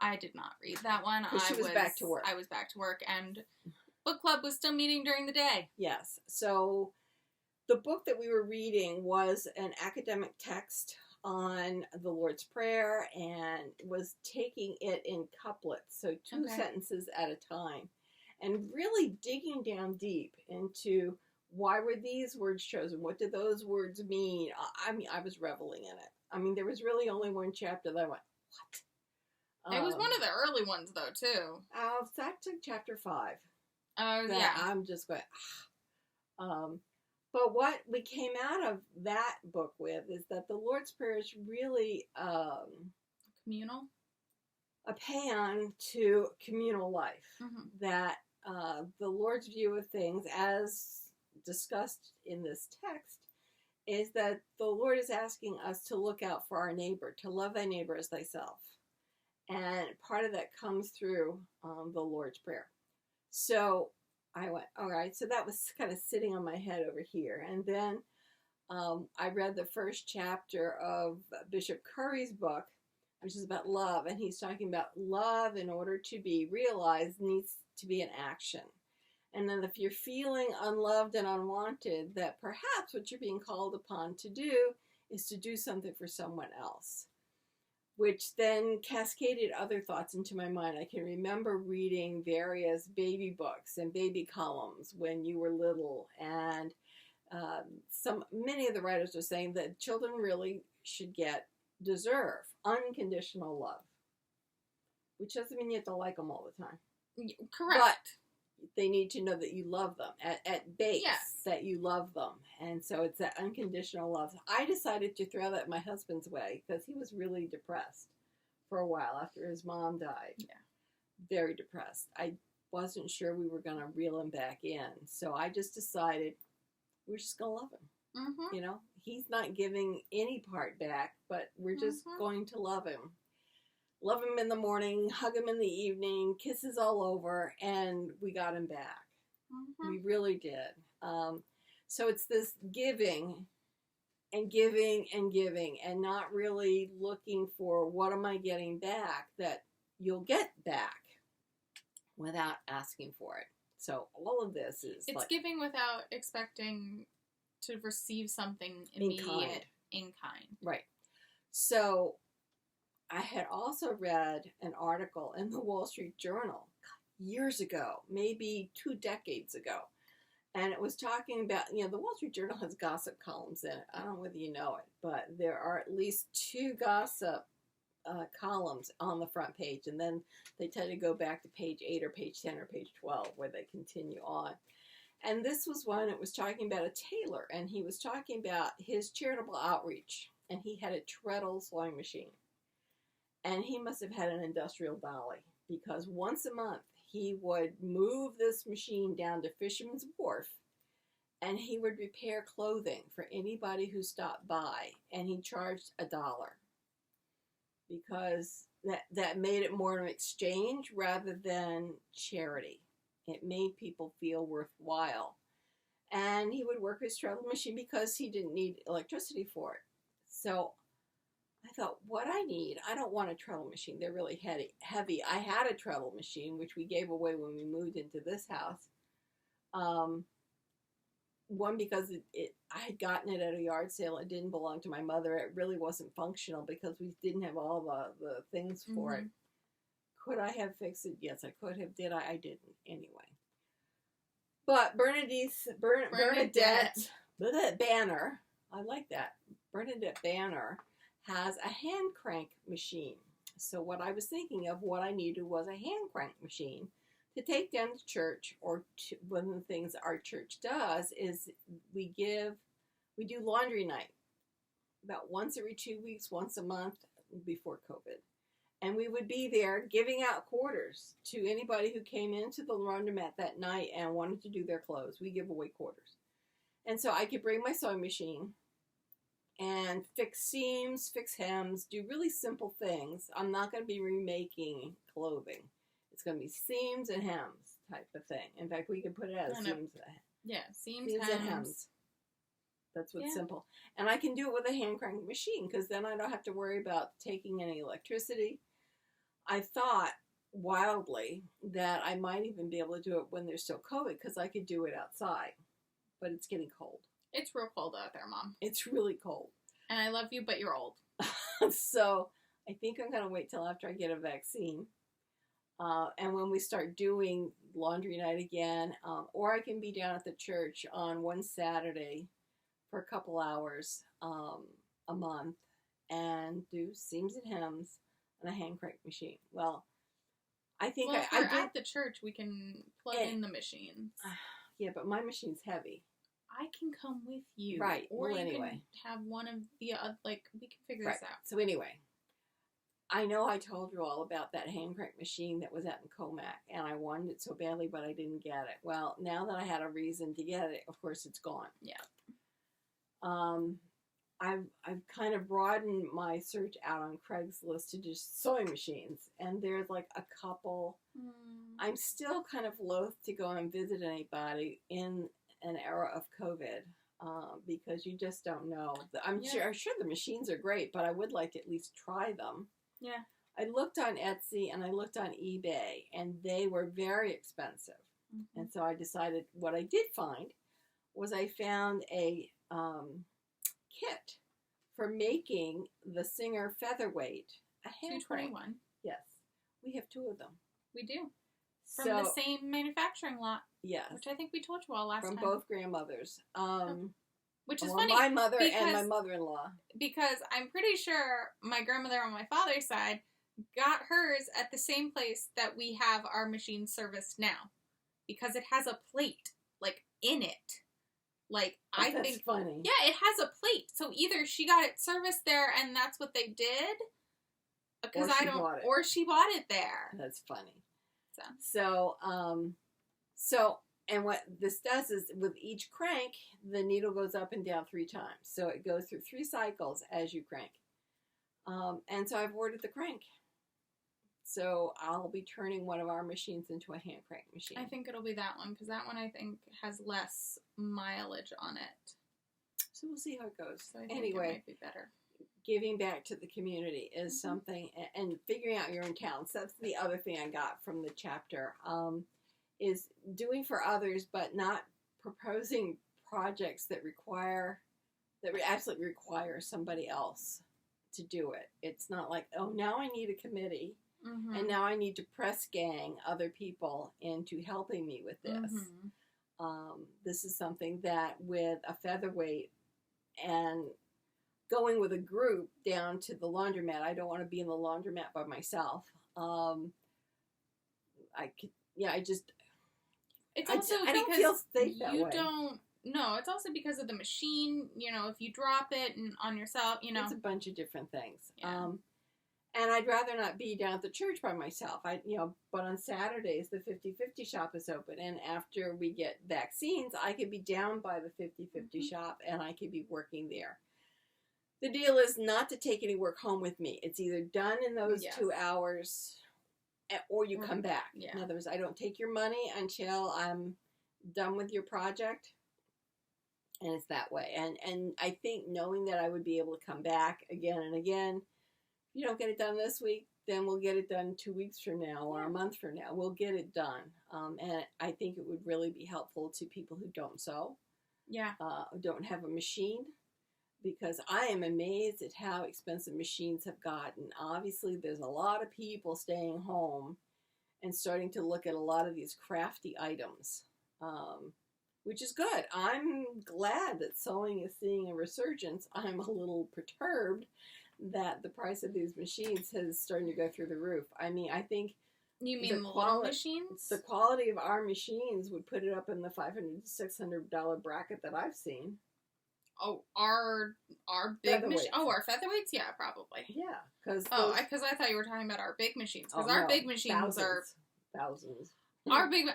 I did not read that one. I was back to work. I was back to work, and book club was still meeting during the day. Yes. So the book that we were reading was an academic text on the Lord's Prayer, and was taking it in couplets, so two sentences at a time, and really digging down deep into why were these words chosen, what did those words mean. I was reveling in it. I mean, there was really only one chapter that I went, what? It was one of the early ones, though, too. That's like chapter 5. Oh, yeah. I'm just going, But what we came out of that book with is that the Lord's Prayer is really communal, a paean to communal life. Mm-hmm. That the Lord's view of things, as discussed in this text, is that the Lord is asking us to look out for our neighbor, to love thy neighbor as thyself. And part of that comes through the Lord's Prayer. So I went, all right, so that was kind of sitting on my head over here. And then I read the first chapter of Bishop Curry's book, which is about love. And he's talking about love, in order to be realized, needs to be an action. And then if you're feeling unloved and unwanted, that perhaps what you're being called upon to do is to do something for someone else. Which then cascaded other thoughts into my mind. I can remember reading various baby books and baby columns when you were little, and many of the writers were saying that children really deserve unconditional love, which doesn't mean you have to like them all the time. Correct. But they need to know that you love them at base, that you love them. And so it's that unconditional love. I decided to throw that my husband's way, because he was really depressed for a while after his mom died. Yeah. Very depressed. I wasn't sure we were going to reel him back in. So I just decided we're just going to love him. Mm-hmm. You know, he's not giving any part back, but we're just going to love him. Love him in the morning, hug him in the evening, kisses all over, and we got him back. Mm-hmm. We really did. So it's this giving and giving and giving and not really looking for what am I getting back that you'll get back without asking for it. So all of this is it's like giving without expecting to receive something immediate in kind. Right. So I had also read an article in the Wall Street Journal years ago, maybe 2 decades ago. And it was talking about, you know, the Wall Street Journal has gossip columns in it. I don't know whether you know it, but there are at least 2 gossip columns on the front page. And then they tend to go back to page 8 or page 10 or page 12 where they continue on. And this was one, it was talking about a tailor. And he was talking about his charitable outreach. And he had a treadle sewing machine. And he must have had an industrial dolly. Because once a month, he would move this machine down to Fisherman's Wharf, and he would repair clothing for anybody who stopped by, and he charged $1 because that made it more of an exchange rather than charity. It made people feel worthwhile, and he would work his treadle machine because he didn't need electricity for it. So I thought, what I need, I don't want a treadle machine. They're really heavy. I had a treadle machine, which we gave away when we moved into this house. One, because I had gotten it at a yard sale. It didn't belong to my mother. It really wasn't functional because we didn't have all the things for it. Could I have fixed it? Yes, I could have. Did I? I didn't. Anyway. But Bernadette Banner, I like that. Bernadette Banner has a hand crank machine. So what I was thinking of, what I needed was a hand crank machine to take down to church, or one of the things our church does is we do laundry night about once every 2 weeks, once a month before COVID. And we would be there giving out quarters to anybody who came into the laundromat that night and wanted to do their clothes. We give away quarters. And so I could bring my sewing machine and fix seams, fix hems, do really simple things. I'm not going to be remaking clothing. It's going to be seams and hems type of thing. In fact, we could put it as seams. Yeah, seams and hems. That's what's simple. And I can do it with a hand crank machine because then I don't have to worry about taking any electricity. I thought wildly that I might even be able to do it when there's still COVID because I could do it outside. But it's getting cold. It's real cold out there, Mom. It's really cold. And I love you, but you're old. So I think I'm going to wait till after I get a vaccine. And when we start doing laundry night again, or I can be down at the church on one Saturday for a couple hours a month and do seams and hems on a hand crank machine. Well, I think if we're at the church, we can plug in the machines. Yeah, but my machine's heavy. I can come with you. Right. Or well, you anyway. can have one of the, we can figure this out. So anyway, I know I told you all about that hand crank machine that was out in Comac, and I wanted it so badly, but I didn't get it. Well, now that I had a reason to get it, of course it's gone. Yeah. I've kind of broadened my search out on Craigslist to just sewing machines, and there's like a couple. I'm still kind of loath to go and visit anybody in an era of COVID because you just don't know. I'm sure the machines are great, but I would like to at least try them. Yeah. I looked on Etsy and I looked on eBay, and they were very expensive. Mm-hmm. And so I decided what I did find was I found a kit for making the Singer Featherweight a hand 221. Yes. We have 2 of them. We do. From the same manufacturing lot. Yes. Which I think we told you all last time. From both grandmothers. Which is funny. My mother and my mother-in-law. Because I'm pretty sure my grandmother on my father's side got hers at the same place that we have our machine serviced now. Because it has a plate, like, in it. Like, I think... That's funny. Yeah, it has a plate. So either she got it serviced there and that's what they did. Because Or she bought it there. That's funny. So, and what this does is with each crank, the needle goes up and down 3 times. So it goes through 3 cycles as you crank. And so I've ordered the crank. So I'll be turning one of our machines into a hand crank machine. I think it'll be that one, because that one I think has less mileage on it. So we'll see how it goes. So I think anyway, it might be better. Giving back to the community is something, and figuring out your own talents. That's the other thing I got from the chapter, is doing for others, but not proposing projects that absolutely require somebody else to do it. It's not like, oh, now I need a committee. And now I need to press gang other people into helping me with this. This is something that with a featherweight and going with a group down to the laundromat, I don't want to be in the laundromat by myself. It's also I don't feel safe that way. No, it's also because of the machine. You know, if you drop it on yourself, you know. It's a bunch of different things. Yeah. And I'd rather not be down at the church by myself. But on Saturdays, the 50/50 shop is open. And after we get vaccines, I could be down by the 50/50 shop and I could be working there. The deal is not to take any work home with me. It's either done in those 2 hours or you come back. Yeah. In other words, I don't take your money until I'm done with your project. And it's that way. And I think knowing that I would be able to come back again and again, if you don't get it done this week, then we'll get it done 2 weeks from now or a month from now. We'll get it done. And I think it would really be helpful to people who don't sew. Yeah. Don't have a machine. Because I am amazed at how expensive machines have gotten. Obviously, there's a lot of people staying home and starting to look at a lot of these crafty items, which is good. I'm glad that sewing is seeing a resurgence. I'm a little perturbed that the price of these machines is starting to go through the roof. I mean, I think... You mean the little machines? The quality of our machines would put it up in the $500 to $600 bracket that I've seen. Oh, our big machine. Oh, our featherweights? Yeah, probably. Yeah, because I thought you were talking about our big machines. Because our big machines are thousands. Our big.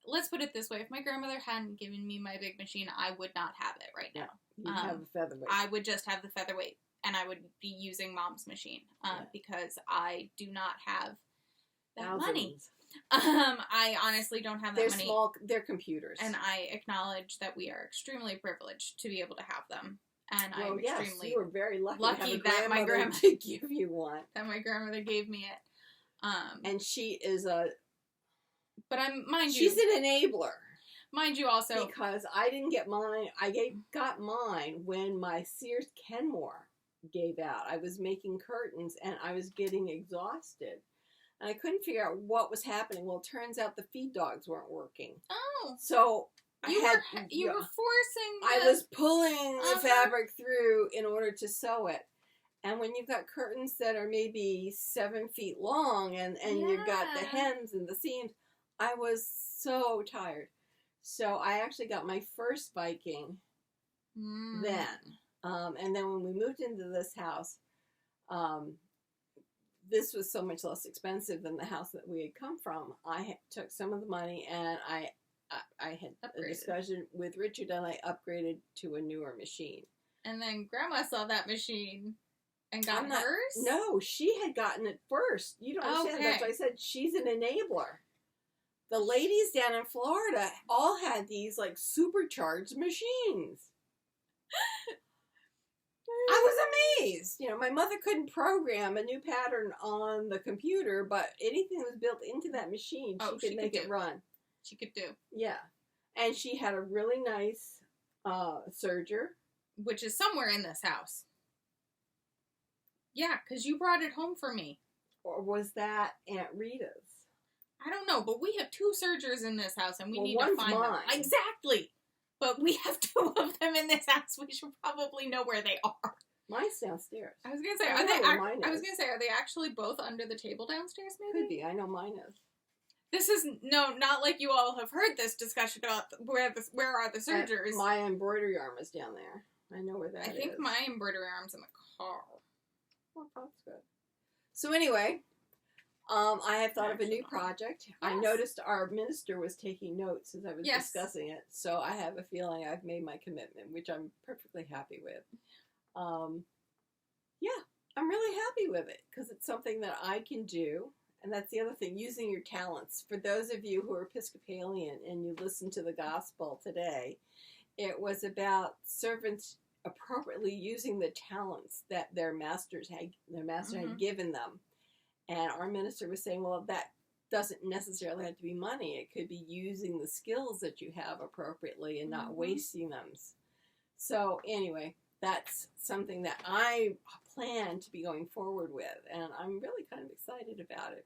Let's put it this way: if my grandmother hadn't given me my big machine, I would not have it right now. You have a featherweight. I would just have the featherweight, and I would be using Mom's machine because I do not have that money. I honestly don't have that money. They're computers. And I acknowledge that we are extremely privileged to be able to have them. And I'm extremely you were very lucky that my grandmother to give you one. That my grandmother gave me it. And she is but she's an enabler. Mind you also. Because I didn't get mine. Got mine when my Sears Kenmore gave out. I was making curtains and I was getting exhausted. And I couldn't figure out what was happening. Well, it turns out the feed dogs weren't working. Oh. So you were forcing I was pulling the fabric through in order to sew it. And when you've got curtains that are maybe 7 feet long and you've got the hems and the seams, I was so tired. So I actually got my first Viking then. And then when we moved into this house, this was so much less expensive than the house that we had come from. I took some of the money and I had a discussion with Richard and I upgraded to a newer machine. And then Grandma saw that machine and got hers? No, she had gotten it first. You don't understand. Okay. That's why I said she's an enabler. The ladies down in Florida all had these like supercharged machines. I was amazed. My mother couldn't program a new pattern on the computer, but anything that was built into that machine, she could make it run. She could do. Yeah. And she had a really nice serger. Which is somewhere in this house. Yeah, because you brought it home for me. Or was that Aunt Rita's? I don't know, but we have 2 sergers in this house, and we need to find mine. them. Exactly! But we have 2 of them in this house. We should probably know where they are. Mine's downstairs. I was gonna say, are they actually both under the table downstairs? Maybe could be. I know mine is. This is not like you all have heard this discussion about where are the sergers. My embroidery arm is down there. I know where that is. I think my embroidery arm's in the car. Well, that's good. So anyway, I have thought of a new Actually. project. Yes. I noticed our minister was taking notes as I was Yes. discussing it, so I have a feeling I've made my commitment, which I'm perfectly happy with. Yeah, I'm really happy with it because it's something that I can do, and that's the other thing, using your talents. For those of you who are Episcopalian and you listen to the gospel today, it was about servants appropriately using the talents that their master had given them. And our minister was saying, well, that doesn't necessarily have to be money. It could be using the skills that you have appropriately and not wasting them. So anyway, that's something that I plan to be going forward with. And I'm really kind of excited about it.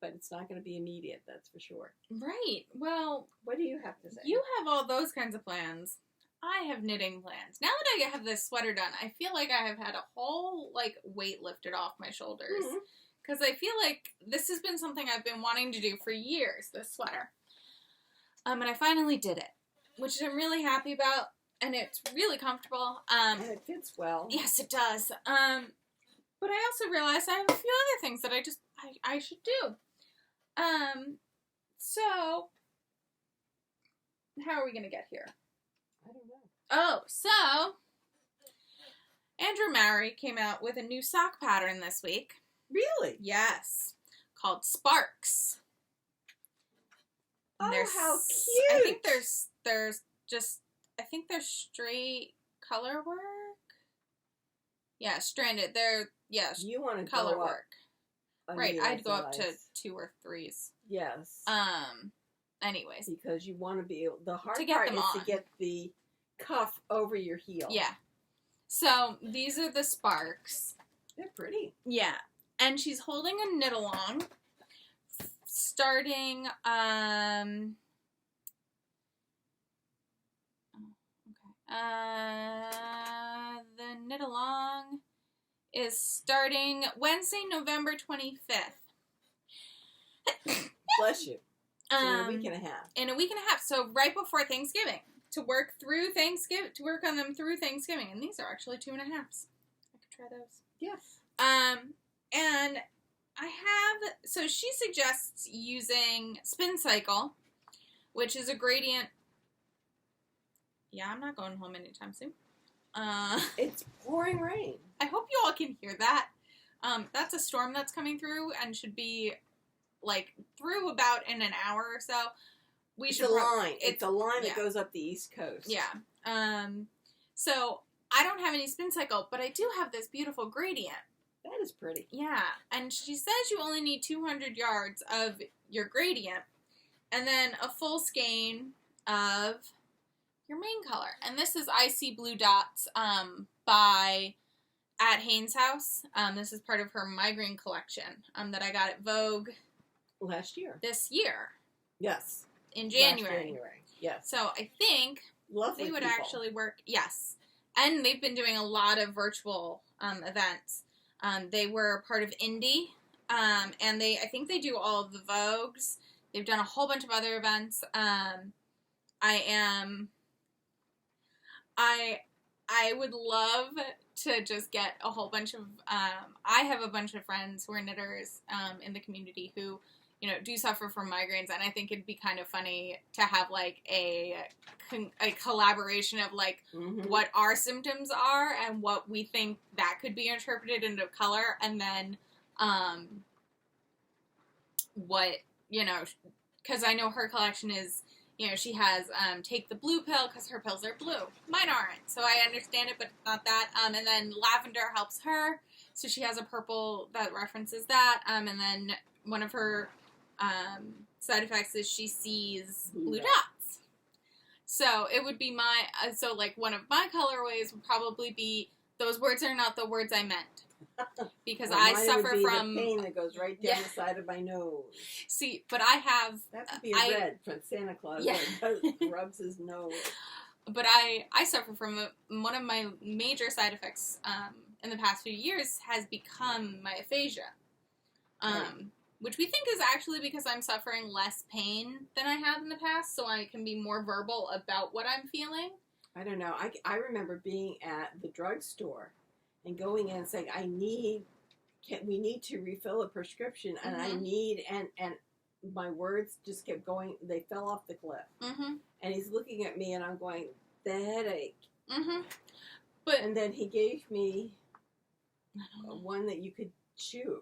But it's not going to be immediate, that's for sure. Right. Well, what do you have to say? You have all those kinds of plans. I have knitting plans. Now that I have this sweater done, I feel like I have had a whole, weight lifted off my shoulders. Because I feel like this has been something I've been wanting to do for years, this sweater. And I finally did it, which I'm really happy about, and it's really comfortable. And it fits well. Yes, it does. But I also realized I have a few other things that I should do. So, how are we going to get here? I don't know. Oh, so, Andrew Mary came out with a new sock pattern this week. Really? Yes. Called Sparks. Oh, how cute. I think there's straight color work. Yeah, stranded. You want to color go up work. Right, I'd go up to 2 or 3s. Yes. Anyways. Because you want to be able, the hard to get part them is on. to get the cuff over your heel. Yeah. So, these are the Sparks. They're pretty. Yeah. And she's holding a knit along, starting, the knit along is starting Wednesday, November 25th. Bless you. So in a week and a half. In a week and a half. So right before Thanksgiving. To work on them through Thanksgiving. And these are actually 2.5s. I could try those. Yes. And so she suggests using Spin Cycle, which is a gradient. Yeah, I'm not going home anytime soon. It's pouring rain. I hope you all can hear that. That's a storm that's coming through and should be, through about in an hour or so. It's a line. It's a line that goes up the East Coast. Yeah. So, I don't have any Spin Cycle, but I do have this beautiful gradient. That is pretty. Yeah, and she says you only need 200 yards of your gradient, and then a full skein of your main color. And this is Icy Blue Dots by At Haynes House. This is part of her migraine collection that I got at Vogue last year. This year. Yes. In January. Last January. Yes. So I think lovely they would people. actually work. Yes, and they've been doing a lot of virtual events. They were part of Indie, and I think they do all of the Vogues. They've done a whole bunch of other events. I would love to just get a whole bunch of, I have a bunch of friends who are knitters, in the community who, do suffer from migraines, and I think it'd be kind of funny to have, a collaboration of, what our symptoms are and what we think that could be interpreted into color, and then, what, because I know her collection is, she has, take the blue pill, because her pills are blue. Mine aren't, so I understand it, but it's not that. And then lavender helps her, so she has a purple that references that. And then one of her side effects is she sees blue dots. So it would be one of my colorways would probably be, those words are not the words I meant. Because I suffer from the pain that goes right down the side of my nose. See, but I have that would be red from Santa Claus. Yeah. Rubs his nose. But I suffer from one of my major side effects in the past few years has become my aphasia, which we think is actually because I'm suffering less pain than I have in the past, so I can be more verbal about what I'm feeling. I don't know. I remember being at the drugstore and going in and saying, I need we need to refill a prescription, and I need, and my words just kept going, they fell off the cliff. And he's looking at me, and I'm going, the headache. And then he gave me one that you could chew.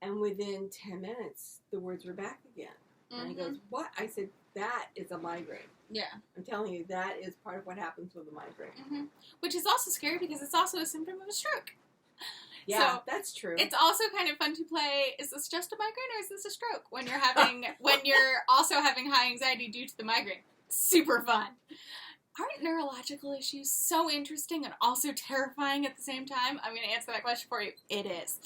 And within 10 minutes, the words were back again. And he goes, what? I said, that is a migraine. Yeah. I'm telling you, that is part of what happens with a migraine. Which is also scary because it's also a symptom of a stroke. Yeah, so that's true. It's also kind of fun to play, is this just a migraine or is this a stroke? When you're having, when you're also having high anxiety due to the migraine. Super fun. Aren't neurological issues so interesting and also terrifying at the same time? I'm going to answer that question for you. It is.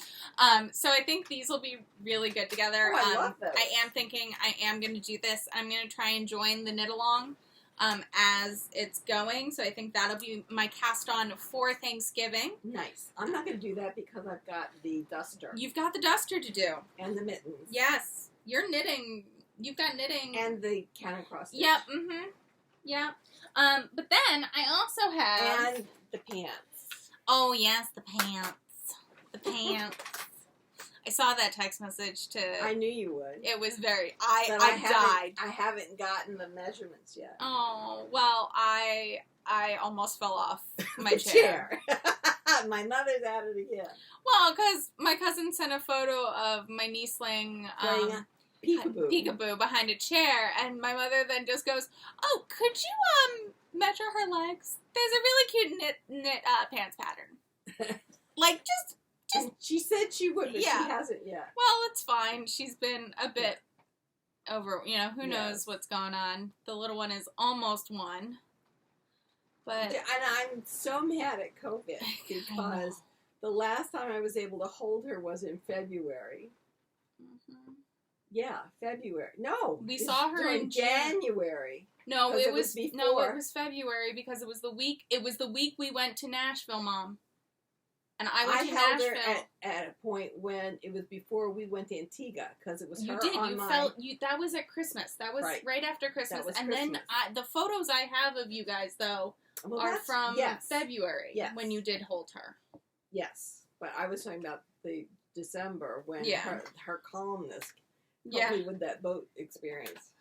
So I think these will be really good together. Oh, I love those. I am thinking I am going to do this. I'm going to try and join the knit along as it's going. So I think that'll be my cast on for Thanksgiving. Nice. I'm not going to do that because I've got the duster. You've got the duster to do. And the mittens. Yes. You're knitting. You've got knitting. And the counter cross stitch. Yep. Yeah. But then I also have... And the pants. Oh, yes, the pants. The pants. I saw that text message to... I knew you would. It was very... I died. I haven't gotten the measurements yet. Oh, well, I almost fell off my chair. My mother's at it again. Well, because my cousin sent a photo of my nieceling... peekaboo behind a chair, and my mother then just goes, oh, could you measure her legs? There's a really cute knit pants pattern. Like, just and she said she would, but she hasn't yet. Well, it's fine. She's been a bit over, who knows what's going on. The little one is almost 1. But and I'm so mad at COVID because the last time I was able to hold her was in February. Yeah, February. No, we saw her in January. No, it was before. No, it was February because it was the week. It was the week we went to Nashville, Mom. And I went to held Nashville her at a point when it was before we went to Antigua because it was her. You did. On you my... felt you. That was at Christmas. That was right after Christmas. And Christmas. Then the photos I have of you guys though are from February when you did hold her. Yes, but I was talking about the December when her calmness. Help me with that boat experience.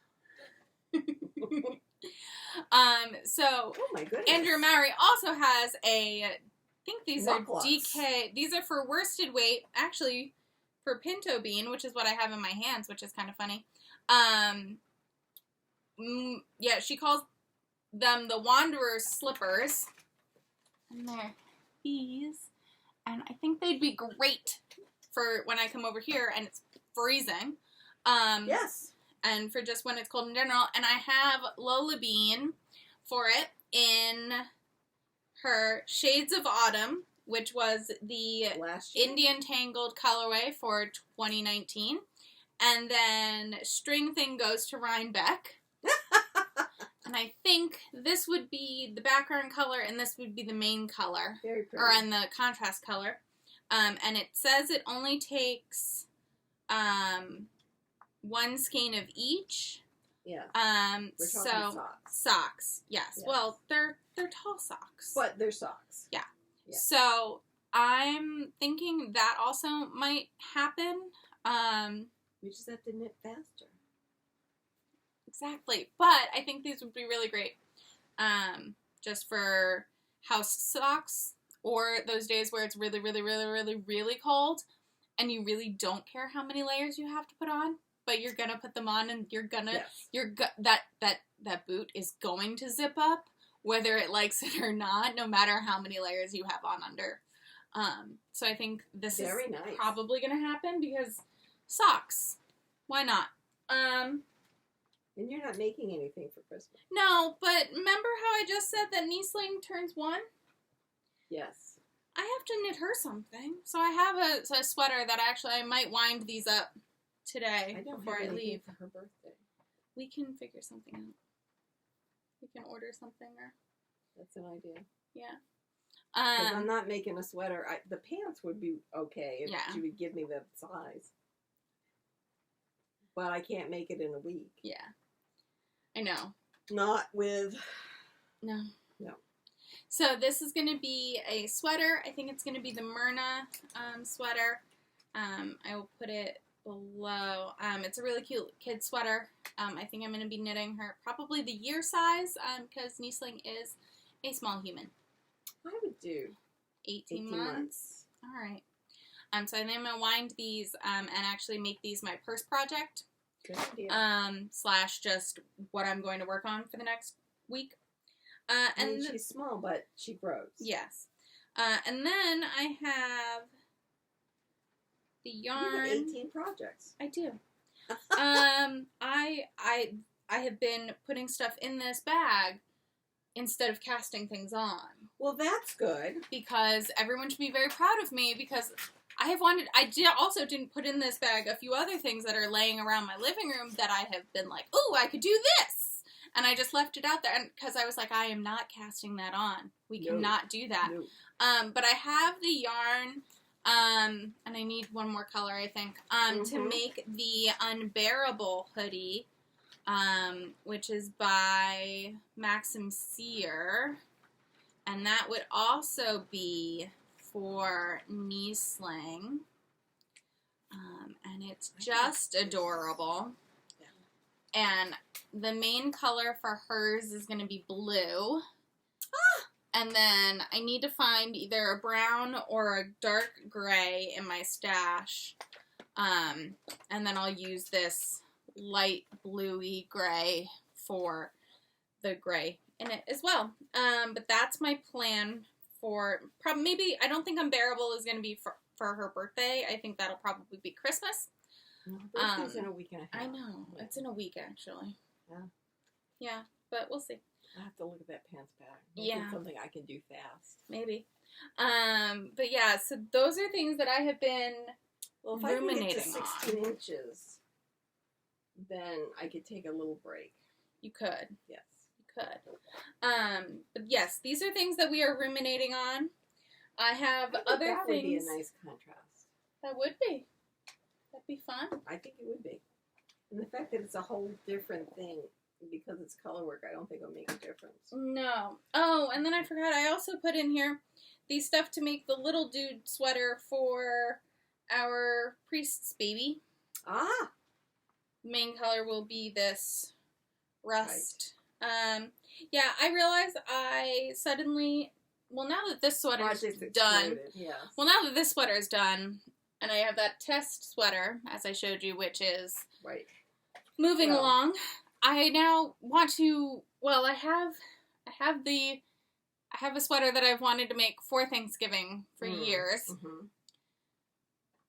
So oh my goodness. Andrew Mowry also has I think these are DK. These are for worsted weight, actually for pinto bean, which is what I have in my hands, which is kind of funny. Yeah, she calls them the Wanderer's slippers. And they're these. And I think they'd be great for when I come over here and it's freezing. Yes. And for just when it's cold in general. And I have Lola Bean for it in her Shades of Autumn, which was the Indian Tangled colorway for 2019. And then String Thing goes to Rhinebeck. And I think this would be the background color and this would be the main color. Very pretty. Or in the contrast color. And it says it only takes... 1 skein of each. Yeah. We're talking socks. Yes. Well, they're tall socks. But they're socks. Yeah. So I'm thinking that also might happen. We just have to knit faster. Exactly. But I think these would be really great. Just for house socks or those days where it's really, really, really, really, really cold and you really don't care how many layers you have to put on. But you're gonna put them on, and that boot is going to zip up, whether it likes it or not, no matter how many layers you have on under. So I think this is probably gonna happen because socks. Why not? And you're not making anything for Christmas. No, but remember how I just said that Niesling turns 1? Yes. I have to knit her something, so I have a sweater that actually I might wind these up today before I leave. For her birthday. We can figure something out. We can order something or... That's an idea. Yeah. Because I'm not making a sweater. The pants would be okay if she would give me the size. But I can't make it in a week. Yeah. I know. Not with... No. So this is going to be a sweater. I think it's going to be the Myrna sweater. I will put it below. It's a really cute kid sweater. I think I'm going to be knitting her probably the year size because Niesling is a small human. I would do 18 months. All right. So I think I'm going to wind these and actually make these my purse project. Good idea. / just what I'm going to work on for the next week. And she's small, but she grows. Yes. And then I have the yarn. You have 18 projects. I do. I have been putting stuff in this bag instead of casting things on. Well, that's good. Because everyone should be very proud of me because I also didn't put in this bag a few other things that are laying around my living room that I have been like, oh, I could do this. And I just left it out there because I was like, I am not casting that on. We cannot do that. No. But I have the yarn, and I need one more color, I think, to make the Unbearable hoodie, which is by Maxim. And that would also be for Niesling. And it's just adorable. And the main color for hers is going to be blue. And then I need to find either a brown or a dark gray in my stash. And then I'll use this light bluey gray for the gray in it as well. But that's my plan for maybe, I don't think Unbearable is going to be for her birthday. I think that'll probably be Christmas. Birthday's in a week and a half. I know. It's in a week, actually. Yeah. Yeah, but we'll see. I have to look at that pants bag. Yeah. It's something I can do fast. Maybe. But yeah, so those are things that I have been ruminating if I can get to 16 inches, then I could take a little break. You could. Yes. You could. But yes, these are things that we are ruminating on. I have other that things. That would be a nice contrast. That would be. That'd be fun. I think it would be. And the fact that it's a whole different thing, because it's color work, I don't think it'll make a difference. No. Oh, and then I forgot, I also put in here the stuff to make the little dude sweater for our priest's baby. Ah! Main color will be this rust. Right. Yeah, I realized I suddenly, now that this sweater is done, yes. Well, now that this sweater is done, and I have that test sweater, as I showed you, which is moving along, I now want to, I have a sweater that I've wanted to make for Thanksgiving for years. Mm-hmm.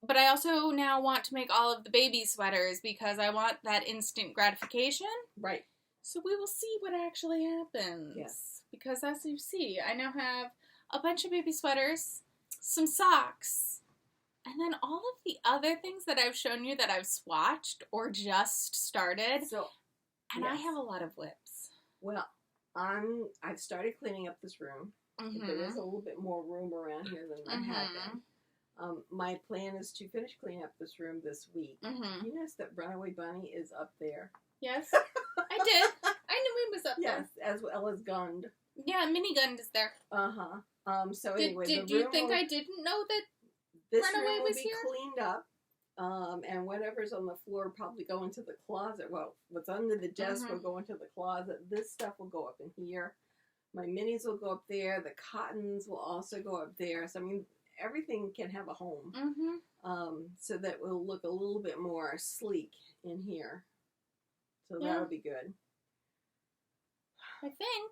But I also now want to make all of the baby sweaters because I want that instant gratification. Right. So we will see what actually happens. Yes. Because as you see, I now have a bunch of baby sweaters, some socks, and then all of the other things that I've shown you that I've swatched or just started. And I have a lot of whips. Well, I've started cleaning up this room. Mm-hmm. There is a little bit more room around here than I had been. My plan is to finish cleaning up this room this week. Mm-hmm. You notice that Runaway Bunny is up there? Yes, I did. I knew he was up there. Yes, as well as Gund. Yeah, Mini Gund is there. Uh-huh. So anyway, did you think I didn't know that this Runaway room was will be here? Cleaned up. And whatever's on the floor probably go into the closet. Well, what's under the desk will go into the closet. This stuff will go up in here. My minis will go up there. The cottons will also go up there. So, I mean, everything can have a home. Mm-hmm. So that will look a little bit more sleek in here. So that'll be good. I think.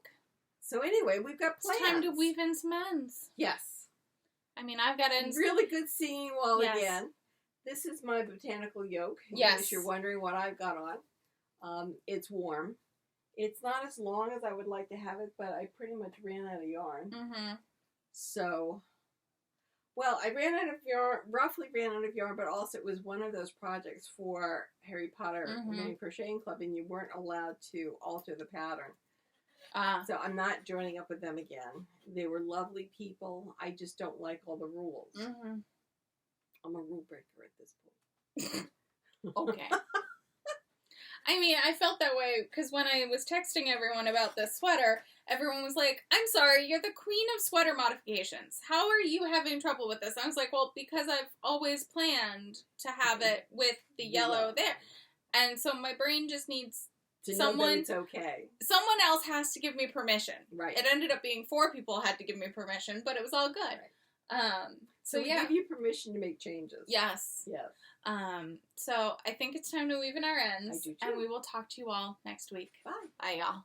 So anyway, we've got plans. It's time to weave in some ends. Yes. I mean, I've got ends. Really good seeing you all again. This is my Botanical Yoke. Yes. In case you're wondering what I've got on. It's warm. It's not as long as I would like to have it, but I pretty much ran out of yarn. Mm-hmm. So, I ran out of yarn, roughly ran out of yarn, but also it was one of those projects for Harry Potter Mini Crocheting Club, and you weren't allowed to alter the pattern. So I'm not joining up with them again. They were lovely people. I just don't like all the rules. Mm-hmm. I'm a rule breaker at this point. Okay. I mean, I felt that way because when I was texting everyone about this sweater, everyone was like, I'm sorry, you're the queen of sweater modifications. How are you having trouble with this? And I was like, well, because I've always planned to have it with the yellow there. And so my brain just needs to know that it's okay. Someone else has to give me permission. Right. It ended up being 4 people had to give me permission, but it was all good. Right. So we give you permission to make changes. Yes. Yes. So I think it's time to weave in our ends. I do too. And we will talk to you all next week. Bye. Bye, y'all.